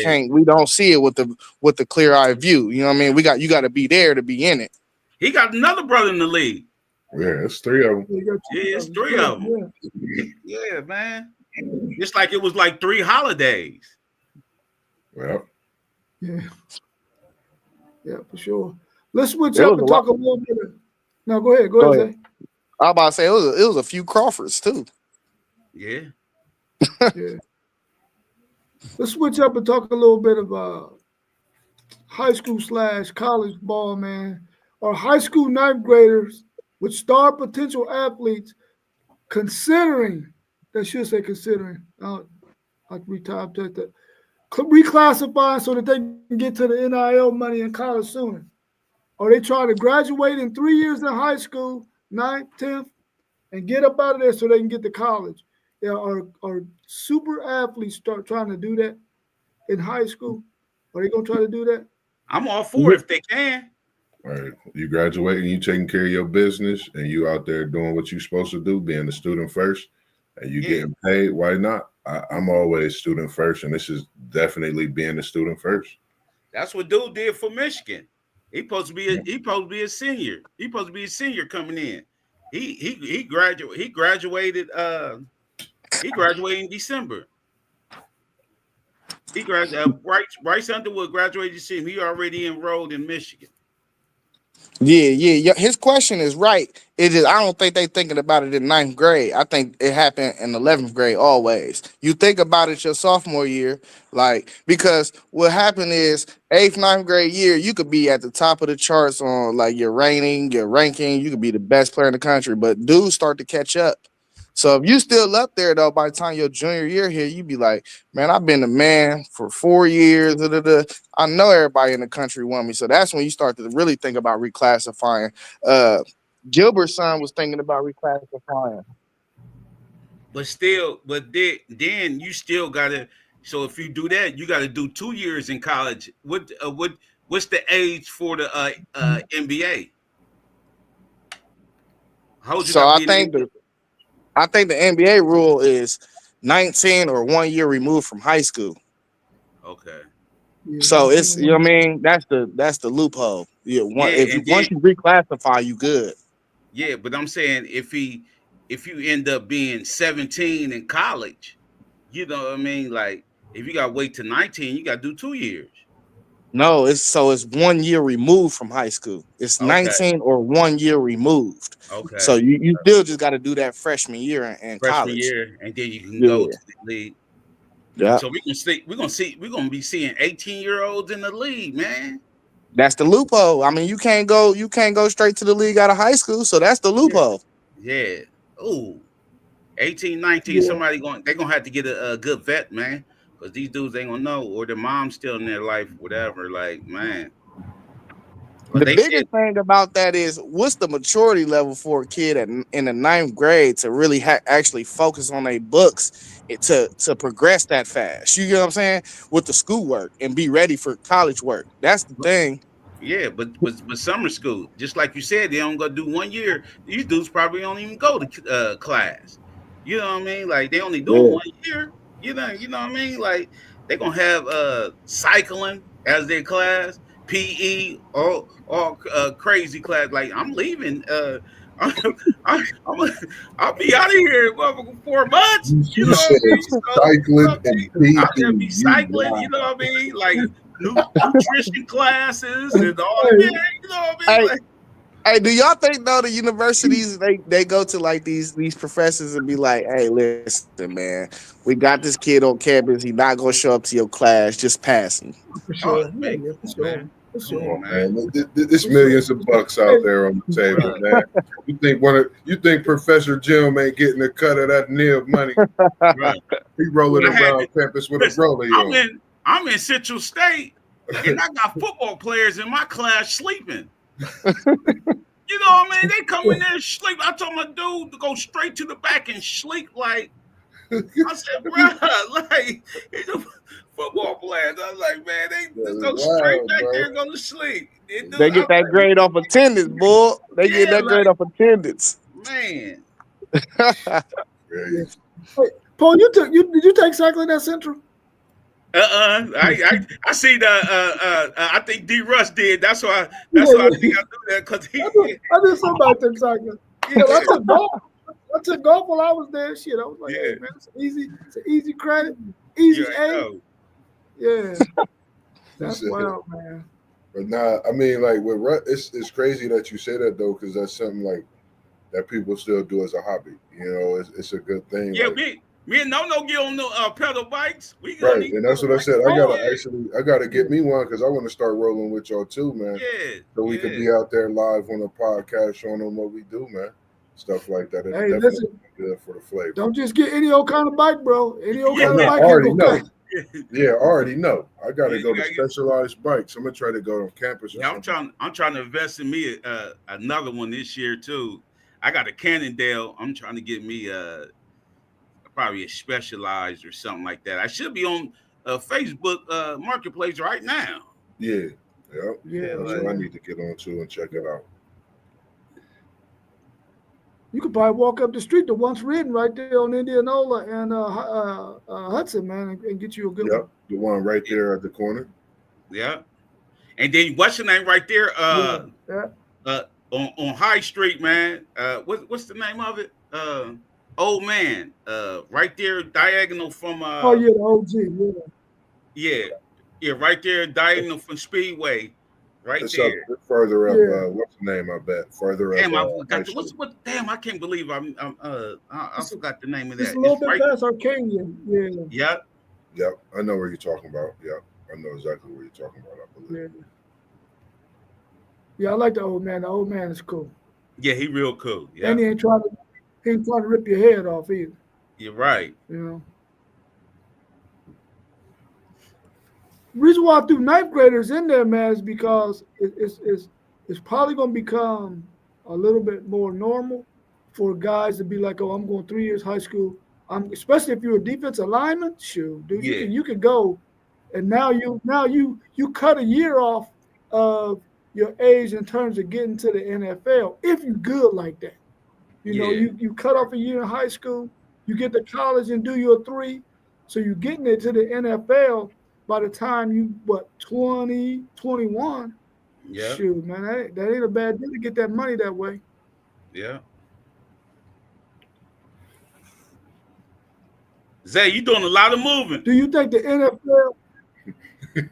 don't see it with the clear eye view. You know what I mean? You got to be there to be in it. He got another brother in the league. Yeah, it's three of them. Yeah, it's three of them. Yeah, man. It's like it was like 3 holidays. Well, Yeah, for sure. Let's switch up and talk a little bit. No, go ahead. Go ahead. Zay. I was about to say it was a few Crawfords too. Yeah. Yeah. Let's switch up and talk a little bit about high school / college ball, man. Are high school ninth graders with star potential athletes considering? They should say considering. I retyped that. Reclassifying so that they can get to the NIL money in college sooner. Or they try to graduate in 3 years in high school, 9th, 10th, and get up out of there so they can get to college. Yeah, are super athletes start trying to do that in high school? Are they gonna try to do that? I'm all for it if they can. all right. You graduating, you taking care of your business, and you out there doing what you're supposed to do, being a student first, and you getting paid. Why not? I'm always student first, and this is definitely being a student first. That's what dude did for Michigan. He supposed to be a senior. He supposed to be a senior coming in. He graduated in December. He graduated Bryce Underwood graduated this year. He already enrolled in Michigan. Yeah. His question is right. It is. I don't think they thinking about it in ninth grade. I think it happened in 11th grade always. You think about it your sophomore year, like because what happened is eighth, ninth grade year, you could be at the top of the charts on like your rating, your ranking. You could be the best player in the country, but dudes start to catch up. So if you still up there though, by the time your junior year here, you be like, man, I've been the man for 4 years. Da, da, da. I know everybody in the country want me. So that's when you start to really think about reclassifying. Uh, Gilbert's son was thinking about reclassifying. But then you still gotta. So if you do that, you got to do 2 years in college. What's the age for the NBA? How old you So got to I be in the think NBA? the NBA rule is 19 or 1 year removed from high school. Okay. Yeah, So it's 19 I mean that's the loophole. Yeah, Yeah, and then once you reclassify, you good. yeah, but I'm saying if you end up being 17 in college, you know what I mean? Like if you got to wait to 19, you got to do 2 years. No, it's 1 year removed from high school. It's Okay. 19 or 1 year removed. So Okay. you still just got to do that freshman year in Freshman college. year, and then you can Yeah. go to the league. Yeah. So we're gonna be seeing 18-year-olds in the league, man. That's the loophole. I mean, you can't go straight to the league out of high school, so that's the Yeah. loophole. Yeah. Ooh. 18, 19, Yeah. somebody they're gonna have to get a good vet, man. Because these dudes ain't gonna know, or their mom's still in their life, whatever. Like, man. But The they said, biggest thing about that is what's the maturity level for a kid in the ninth grade to really actually focus on their books to progress that fast. You get what I'm saying? With the schoolwork and be ready for college work. That's the thing. yeah, but summer school, just like you said, they don't go do 1 year. These dudes probably don't even go to class. You know what I mean? Like they only doing Yeah. 1 year. You know what I mean? Like they gonna have cycling as their class, PE, all crazy class. Like I'm leaving. I'm, I'm, I'll be out of here in 4 months. You You know what I said mean? So you know cycling what I and mean? I'll PE. just be You cycling. You wow. know what I mean? Like nutrition classes and all. Hey, Yeah, you know what I mean? Hey, Like, hey, do y'all think though the universities they go to like these professors and be like, hey, listen, man, we got this kid on campus. He not gonna show up to your class. Just pass him. for oh sure. Yeah, man, yeah, for come on, sure. man, For come Come sure. on, on, man. man. There's For sure. millions of bucks out Hey, there on the table, Right, man. You think Professor Jim ain't getting a cut of that nib money? right. He rolling I had around campus with a listen. rollie on. I'm in Central State, and I got football players in my class sleeping. You know what I mean? They come in there sleep. I told my dude to go straight to the back and sleep. Like I said, bro, like it's a football players. I was like, man, they just go straight Wow, back bro. there and go to sleep. They do. They I get was that grade off attendance, boy. They like, get yeah, that grade off attendance. like man. yeah. Crazy. Hey, Paul, did you take cycling at Central? I see the I think D Russ did. Yeah, That's why I yeah. think I do that because he I knew somebody took cycling. yeah, Because I took golf. I took golf while I was there. Shit, I was like, hey yeah, man, it's an easy credit, you easy ain't A. know. Yeah, He that's said, wild, man. but nah, I mean, like it's crazy that you say that though, because that's something like that people still do as a hobby. You know, it's a good thing. Yeah, Like me and No get on the pedal bikes. We right, gonna need and to that's pedal what I bikes. said. Oh, I gotta get me one because I want to start rolling with y'all too, man. Yeah, So we could yeah. be out there live on a podcast showing them what we do, man. Stuff like that. It's hey, definitely listen, good for the flavor. don't just get any old kind of bike, bro. Any old Yeah, Oh kind no, of I bike ain't already gonna know. cut. Yeah, I already know. I got to you go to gotta get- specialized bikes. I'm gonna try to go on campus or yeah, something. I'm trying to invest in me another one this year too. I got a Cannondale. I'm trying to get me probably a Specialized or something like that. I should be on Facebook Marketplace right now. Yeah, yeah. Yeah, That's Like, what I man. need to get on to and check it out. You could probably walk up the street to Once Ridden right there on Indianola and Hudson, man, and get you a good one. Yep, the one right there at the corner. yeah. And then what's the name right there? Yeah, yeah. On High Street, man. What's the name of it? Old man. Right there, diagonal from Oh yeah, the OG. Yeah. yeah, yeah, right there, diagonal from Speedway. right It's up there. further up. Yeah. What's the name? I bet further up. Damn, I High forgot the, school. what? Damn, I can't believe I It's, forgot the name of it's that. a It's little bit right. past Arcadian. Yeah. Yep. Yep, I know where you're talking about. Yep, I know exactly what you're talking about. I believe. Yeah. Yeah, I like the old man. The old man is cool. Yeah, he real cool. And Yep. he ain't trying to rip your head off either. You're right. You know. Reason why I threw ninth graders in there, man, is because it's probably gonna become a little bit more normal for guys to be like, oh, I'm going 3 years high school. I'm especially if you're a defensive lineman, shoot, dude, Yeah. you can go and now you cut a year off of your age in terms of getting to the NFL if you're good like that. You know, Yeah. you cut off a year in high school, you get to college and do your three. So you're getting it to the NFL by the time you, 20, 21. Yep. Shoot, man, that ain't a bad deal to get that money that way. Yeah. Zay, you doing a lot of moving. Do you think the NFL?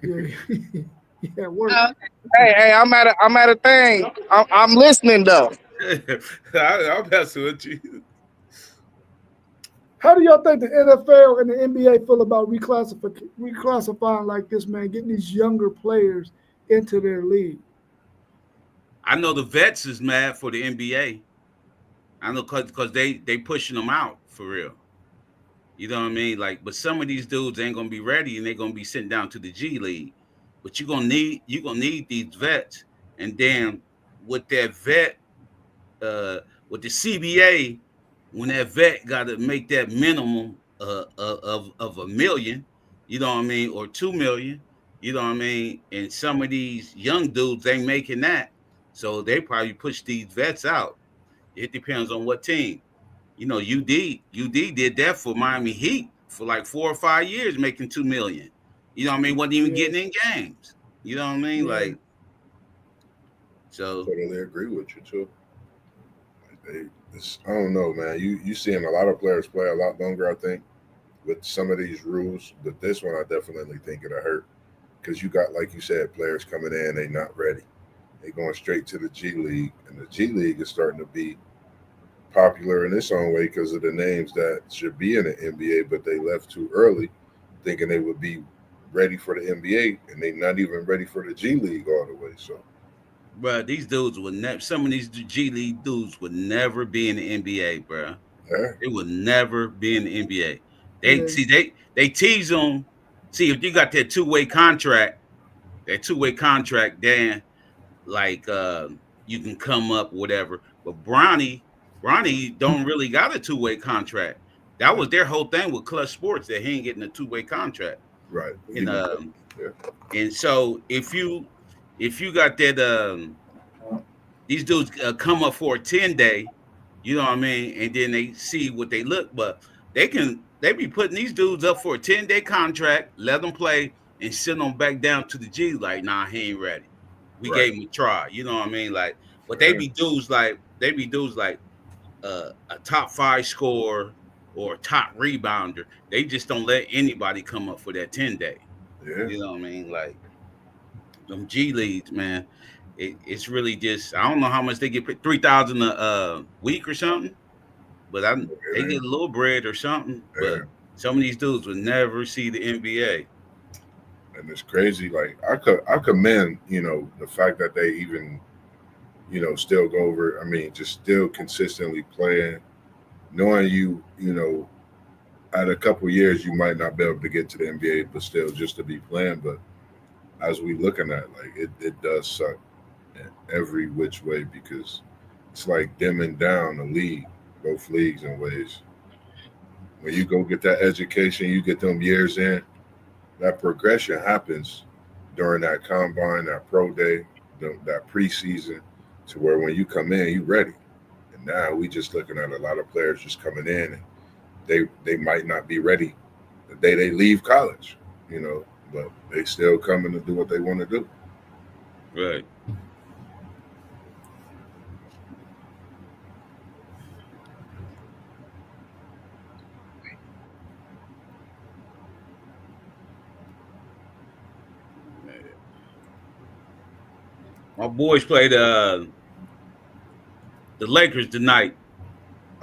Yeah, yeah, work. Hey, I'm at a thing. I'm listening though. I'm messing with you. How do y'all think the NFL and the NBA feel about reclassifying like this, man? Getting these younger players into their league. I know the vets is mad for the NBA. I know because they pushing them out for real. You know what I mean? Like, but some of these dudes ain't gonna be ready, and they're gonna be sent down to the G League. But you're gonna need these vets, and then with that vet, uh, with the CBA, when that vet got to make that minimum of a million, you know what I mean, or 2 million, you know what I mean, and some of these young dudes ain't making that, so they probably push these vets out. It depends on what team. You know, UD did that for Miami Heat for like 4 or 5 years, making 2 million. You know what I mean? Wasn't even Yeah, getting in games. You know what I mean? yeah, Like, so Totally agree with you too. I don't know, man. You seeing a lot of players play a lot longer, I think, with some of these rules. But this one, I definitely think it'll hurt because you got, like you said, players coming in, they not ready. They going straight to the G League, and the G League is starting to be popular in its own way because of the names that should be in the NBA, but they left too early, thinking they would be ready for the NBA, and they not even ready for the G League all the way. So, bro, these dudes would never. Some of these G League dudes would never be in the NBA, bro. yeah, They would never be in the NBA. They yeah, see they tease them. See if you got that two-way contract, then like you can come up whatever. But Bronny don't really got a two-way contract. That was their whole thing with Clutch Sports that he ain't getting a two-way contract. right. And Yeah, and so if you got that these dudes come up for a 10-day, you know what I mean, and then they see what they look, but they be putting these dudes up for a 10-day contract, let them play, and send them back down to the G. Like, nah, he ain't ready. We right. gave him a try, you know what I mean? Like, but Yeah, they be dudes like a top five scorer or a top rebounder. They just don't let anybody come up for that 10-day. yeah. You know what I mean? Like them G leagues, man. It's really just I don't know how much they get paid, 3,000 a week or something, but they It get ain't, a little bread or something. But yeah. some of these dudes would never see the NBA. And it's crazy. Like I commend the fact that they even still go over. I mean, just still consistently playing, knowing at a couple years you might not be able to get to the NBA, but still just to be playing. But as we looking at, like, it does suck in every which way because it's like dimming down the league, both leagues in ways. When you go get that education, you get them years in, that progression happens during that combine, that pro day, that preseason, to where when you come in, you ready. And now we just looking at a lot of players just coming in, and they might not be ready the day they leave college, but they still coming to do what they want to do. Right. My boys played the Lakers tonight.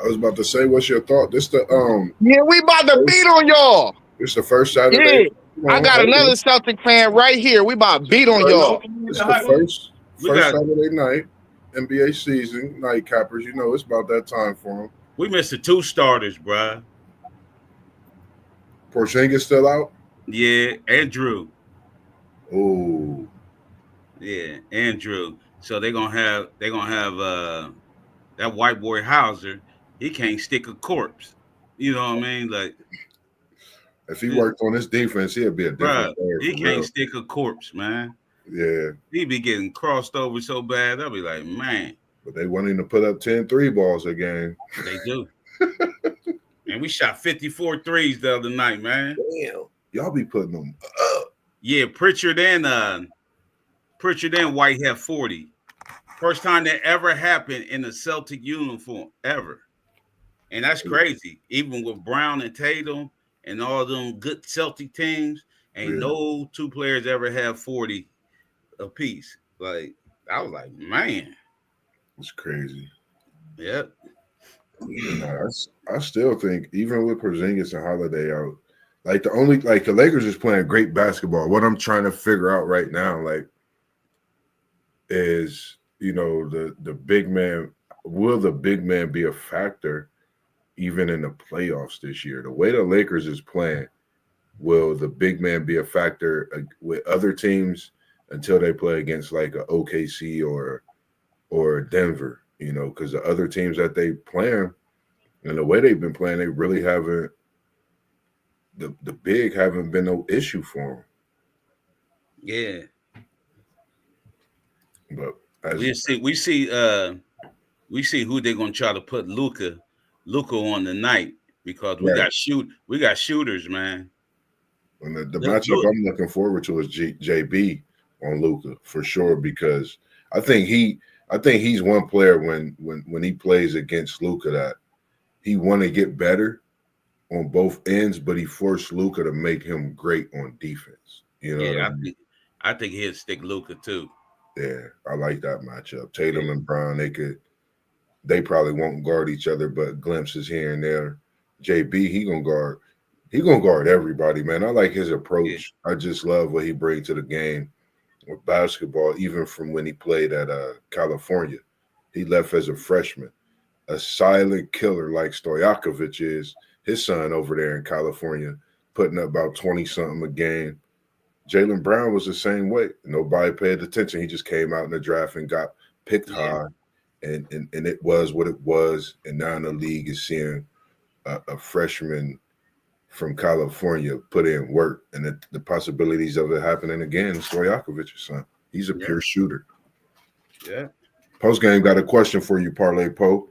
I was about to say, what's your thought? Yeah, we about to beat on y'all. This the first Saturday. Yeah. I got another Celtic fan right here. We about to beat on y'all. It's the first Saturday night, NBA season, nightcappers. You know, it's about that time for them. We missed the 2 starters, bruh. Porzingis still out? Yeah, Andrew. Oh. Yeah, Andrew. So they're gonna have that white boy Hauser. He can't stick a corpse. You know what I mean? Like, if he worked on his defense, he'd be a different player. He can't stick a corpse, man. Yeah. He'd be getting crossed over so bad. I'll be like, man. But they want him to put up 10 3 balls a game. They do. And we shot 54 threes the other night, man. Damn. Y'all be putting them up. Yeah, Pritchard and White had 40. First time that ever happened in a Celtic uniform ever. And that's crazy. Even with Brown and Tatum and all them good Celtic teams, ain't no 2 players ever had 40 apiece. Like, I was like, man. It's crazy. Yep. I still think, even with Porzingis and Holiday out, the Lakers is playing great basketball. What I'm trying to figure out right now, is, you know, the big man, will the big man be a factor even in the playoffs this year? The way the Lakers is playing, will the big man be a factor with other teams until they play against like a OKC or Denver? You know, because the other teams that they playing and the way they've been playing, they really haven't. The big haven't been no issue for them. Yeah. But we see who they're gonna try to put Luka on the night, because we got shooters, man. And the matchup I'm looking forward to is JB on Luka for sure, because I think he's one player when he plays against Luka that he want to get better on both ends, but he forced Luka to make him great on defense. You know, yeah, I think he'll stick Luka too. Yeah, I like that matchup. Tatum and Bron, they probably won't guard each other, but glimpses here and there. JB, he gonna guard everybody, man. I like his approach. Yeah. I just love what he brings to the game with basketball, even from when he played at California. He left as a freshman. A silent killer like Stojakovic is, his son over there in California, putting up about 20-something a game. Jaylen Brown was the same way. Nobody paid attention. He just came out in the draft and got picked high, and it was what it was. And now in the league is seeing a freshman from California put in work, and the possibilities of it happening again. Stojakovic's son, he's a pure shooter. Yeah. Post game got a question for you, Parlay Poe.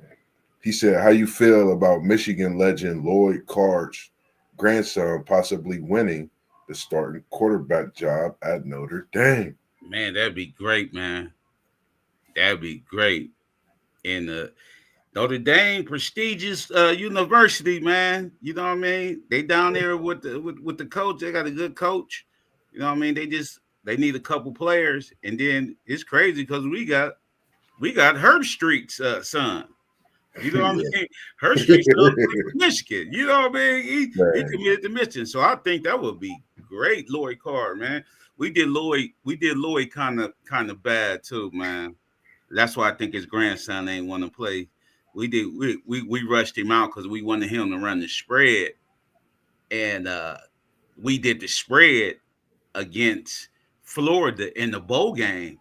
He said, "How you feel about Michigan legend Lloyd Carr's grandson possibly winning the starting quarterback job at Notre Dame?" Man, that'd be great, man. That'd be great. And Notre Dame, prestigious university, man. You know what I mean? They down there with the coach. They got a good coach. You know what I mean? They need a couple players, and then it's crazy because we got Herb Street's son. You know what I mean? Herb Street's son from Michigan. You know what I mean? He committed to Michigan, so I think that would be great. Lloyd Carr, man. We did Lloyd kind of bad too, man. That's why I think his grandson ain't want to play. We rushed him out because we wanted him to run the spread, and we did the spread against Florida in the bowl game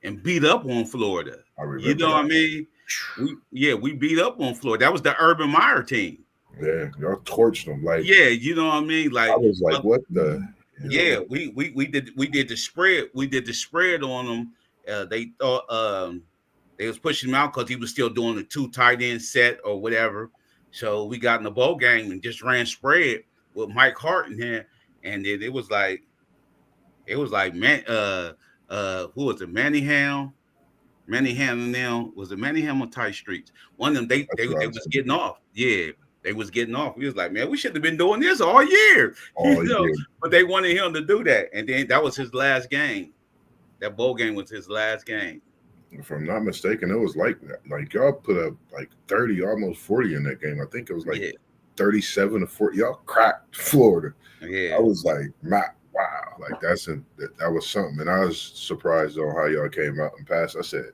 and beat up on Florida. You know what I mean? We beat up on Florida. That was the Urban Meyer team. Yeah, y'all torched them. You know what I mean? Like, I was like, what the? Yeah, we did the spread. We did the spread on them. They thought they was pushing him out because he was still doing the 2 tight end set or whatever. So we got in the bowl game and just ran spread with Mike Hart in here, and then it was like man, who was it? Manningham and them. Was it Manningham or Ty Streets? One of them they was getting off. Yeah, they was getting off. We was like, man, we should have been doing this all year. But they wanted him to do that, and then that was his last game. That bowl game was his last game. If I'm not mistaken, it was like that. Like y'all put up like 30, almost 40 in that game. I think it was like Yeah, 37 to 40. Y'all cracked Florida. I yeah, was like, wow, like that was something. And I was surprised on how y'all came out and passed. I said,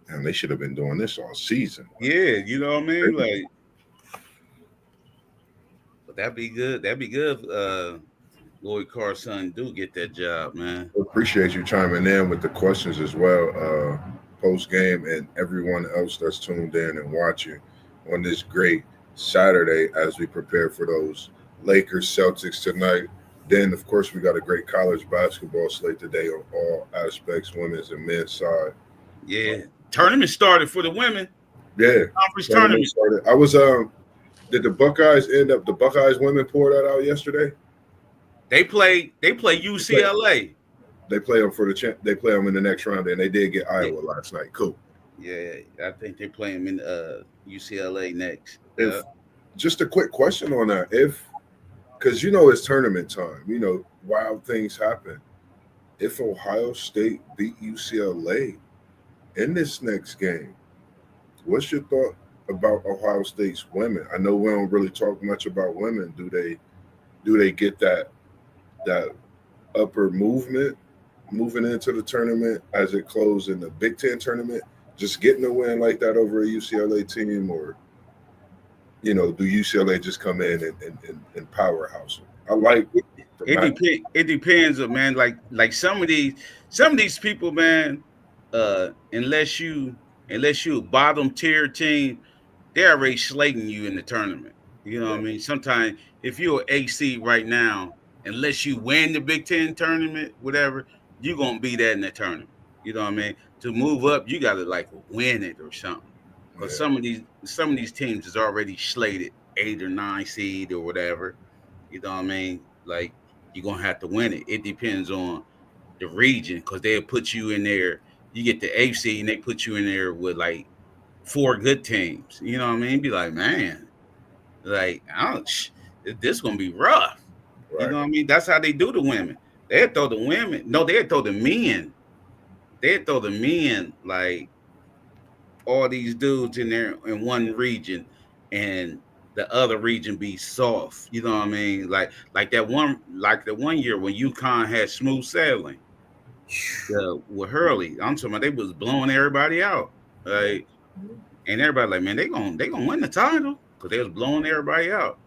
man, they should have been doing this all season. yeah. You know what I mean? Like, but that'd be good. That'd be good. Lloyd Carson do get that job, man. Appreciate you chiming in with the questions as well, post game, and everyone else that's tuned in and watching on this great Saturday as we prepare for those Lakers Celtics tonight. Then, of course, we got a great college basketball slate today on all aspects, women's and men's side. Yeah, tournament started for the women. Yeah, Conference tournament. started. I was Did the Buckeyes end up? The Buckeyes women pour that out yesterday. They play UCLA. They play them for the They play them in the next round, and they did get Iowa last night. Cool. Yeah, I think they play them in UCLA next. If just a quick question on that, because it's tournament time, wild things happen. If Ohio State beat UCLA in this next game, what's your thought about Ohio State's women? I know we don't really talk much about women. Do they get that upper moving into the tournament as it closed in the Big Ten tournament, just getting a win like that over a UCLA team, or do UCLA just come in and powerhouse them? I like it depends, man. Like some of these people, man. Unless you a bottom tier team, they're already slating you in the tournament. You know what I mean? Sometimes if you're an AC right now, unless you win the Big Ten tournament, whatever, you're gonna be that in the tournament. You know what I mean? To move up, you gotta like win it or something. Because some of these teams is already slated 8 or 9 seed or whatever. You know what I mean? Like you're gonna have to win it. It depends on the region, because they'll put you in there. You get the 8th seed and they put you in there with like 4 good teams. You know what I mean? Be like, man, like, this gonna be rough. Right. You know what I mean? That's how they do the women. They'd throw the women. No, they'd throw the men. They'd throw the men like all these dudes in there in one region, and the other region be soft. You know what I mean? Like the one year when UConn had smooth sailing. With Hurley, I'm talking about, they was blowing everybody out. Like, and everybody like, man, they gonna win the title, because they was blowing everybody out.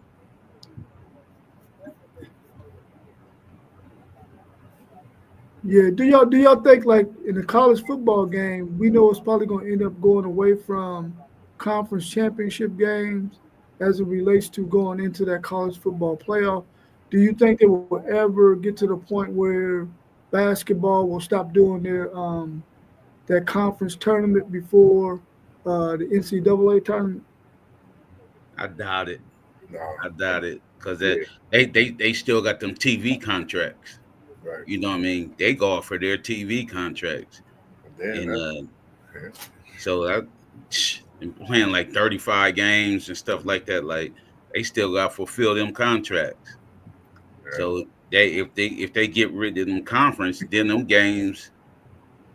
Yeah, do y'all think, like, in the college football game, we know it's probably going to end up going away from conference championship games as it relates to going into that college football playoff? Do you think they will ever get to the point where basketball will stop doing their that conference tournament before the NCAA tournament? I doubt it. No. I doubt it, because they still got them TV contracts. Right. You know what I mean? They go off for their TV contracts. And so that playing like 35 games and stuff like that, like they still got to fulfill them contracts. Yeah. So if they get rid of them conference, then them games,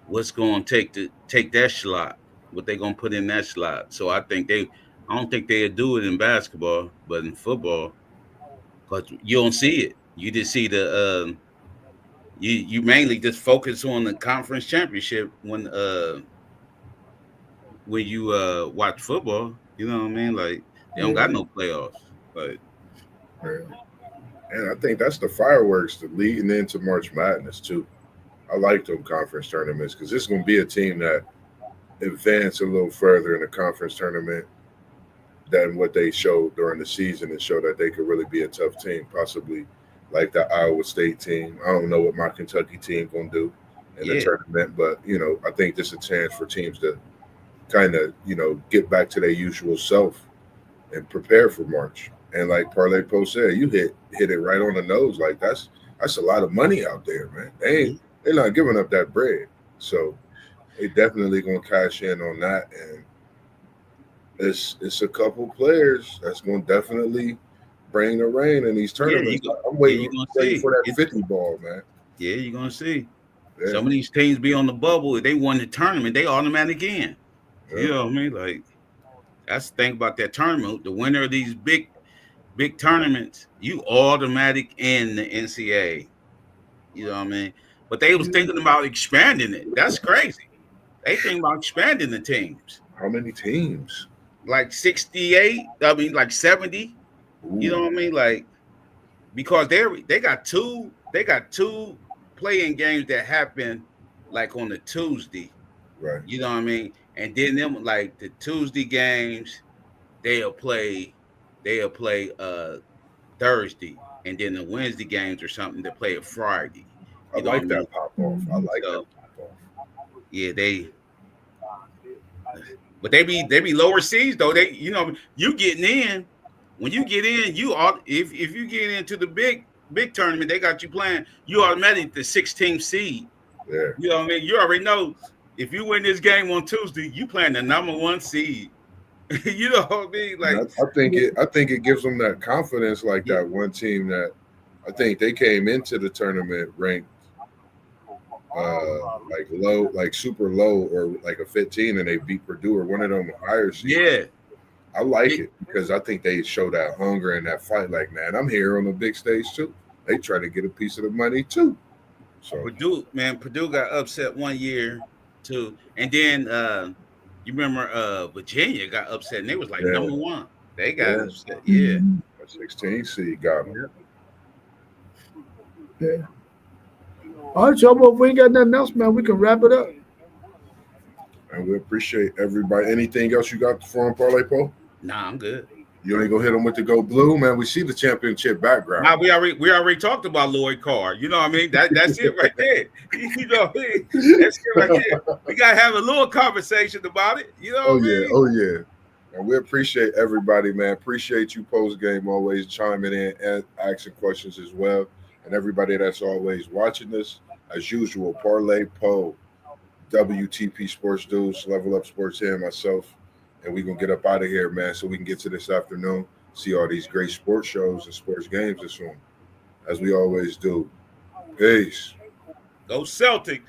what's going to take that slot? What they gonna put in that slot? So I don't think they'll do it in basketball, but in football, because you don't see it. You just see the you mainly just focus on the conference championship when you watch football. You know what I mean? Like, they don't got no playoffs. But and I think that's the fireworks leading into March Madness too. I like them conference tournaments, because this is going to be a team that advance a little further in the conference tournament than what they showed during the season, and show that they could really be a tough team, possibly like the Iowa State team. I don't know what my Kentucky team going to do in the tournament, but, I think this is a chance for teams to kind of, get back to their usual self and prepare for March. And like Parlay Post said, you hit it right on the nose. Like, that's a lot of money out there, man. They're not giving up that bread. So they definitely going to cash in on that. And it's a couple players that's going to definitely bring the rain in these tournaments. I'm waiting for that 50 ball, man. Yeah, you're going to see. Yeah. Some of these teams be on the bubble. If they won the tournament, they automatic in. Yeah. You know what I mean? Like that's the thing about that tournament. The winner of these big tournaments, you automatic in the NCAA. You know what I mean? But they was thinking about expanding it. That's crazy. They think about expanding the teams. How many teams? Like 68, I mean like 70. You know what I mean? Like because they got two playing games that happen like on the Tuesday. Right. You know what I mean? And then them like the Tuesday games, they'll play Thursday, and then the Wednesday games or something they play a Friday. I like that pop off. I like that pop off. Yeah, but they be lower seeds though. They you getting in. When you get in, if you get into the big tournament, they got you playing. You automatically the 16th seed. Yeah. You know what I mean? You already know if you win this game on Tuesday, you playing the number 1 seed. You know what I mean? Like I think it gives them that confidence, like that one team that I think they came into the tournament ranked like low, like super low, or like a 15, and they beat Purdue or one of them higher seeds. Yeah. I like it because I think they show that hunger and that fight. Like, man, I'm here on the big stage too. They try to get a piece of the money too. So Purdue got upset one year too, and then you remember Virginia got upset, and they was like number 1. They got upset. Yeah, 16 seed got them. Yeah. All right, y'all. Well, if we ain't got nothing else, man, we can wrap it up. And we appreciate everybody. Anything else you got for him, Parlay Po? Nah, I'm good. You ain't gonna hit him with the go blue, man. We see the championship background. Nah, we already talked about Lloyd Carr. You know what I mean? That's it right there. You know what I mean? That's it right there. We gotta have a little conversation about it. You know what I mean? Oh yeah. And we appreciate everybody, man. Appreciate you post game always chiming in and asking questions as well. And everybody that's always watching this, as usual, Parlay Po, WTP Sports Dudes, Level Up Sports here, myself. And we're going to get up out of here, man, so we can get to this afternoon, see all these great sports shows and sports games this one, as we always do. Peace. Go Celtics.